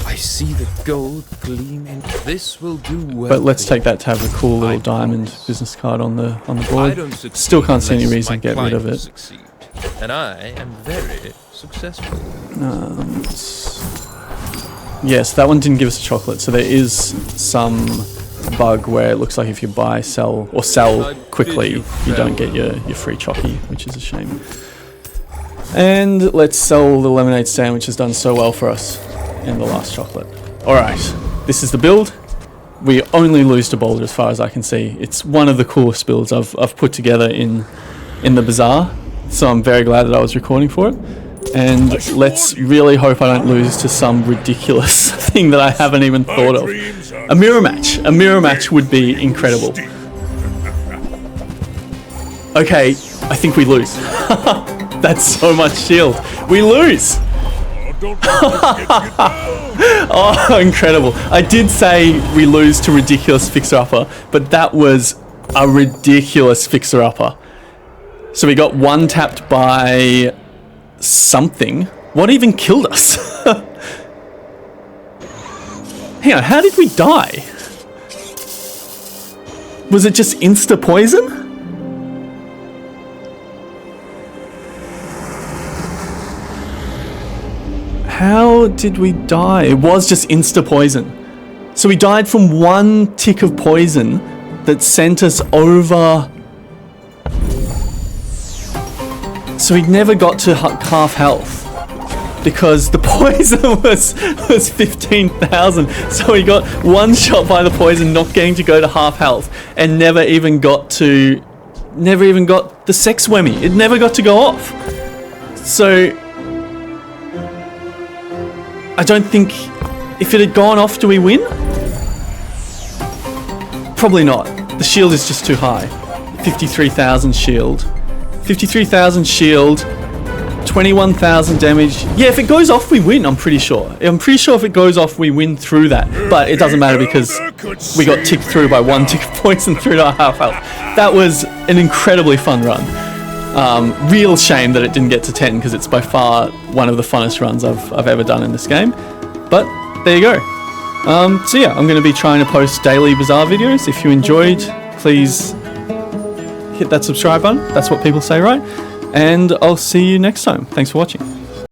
I see the gold gleaming. This will do well. But let's take that to have a cool little diamond business card on the I board. don't succeed Still can't see any unless reason my to get rid of clients it. succeed. And I am very successful. Yes, that one didn't give us a chocolate, so there is some bug where it looks like if you buy, sell, or sell quickly, you don't get your free chocky, which is a shame. And let's sell the lemonade stand, which has done so well for us in the last chocolate. Alright, this is the build. We only lose to Boulder as far as I can see. It's one of the coolest builds I've put together in the Bazaar, so I'm very glad that I was recording for it. And let's really hope I don't lose to some ridiculous thing that I haven't even thought of. A mirror match. A mirror match would be incredible. Okay, I think we lose. That's so much shield. We lose! Oh, incredible. I did say we lose to ridiculous fixer-upper, but that was a ridiculous fixer-upper. So we got one tapped by something. What even killed us? Hang on, how did we die? Was it just insta-poison? How did we die? It was just insta-poison. So we died from one tick of poison that sent us over. So we never got to half health because the poison was 15,000. So we got one shot by the poison, not getting to go to half health, and never even got the Hexa-Whammy. It never got to go off. So I don't think, if it had gone off, do we win? Probably not. The shield is just too high. 53,000 shield. 53,000 shield. 21,000 damage. Yeah, if it goes off, we win, I'm pretty sure. I'm pretty sure if it goes off, we win through that. But it doesn't matter because we got ticked through by one tick of poison through to our half health. That was an incredibly fun run. Real shame that it didn't get to 10 because it's by far one of the funnest runs I've ever done in this game. But there you go. So yeah, I'm going to be trying to post daily Bazaar videos. If you enjoyed, please hit that subscribe button. That's what people say, right? And I'll see you next time. Thanks for watching.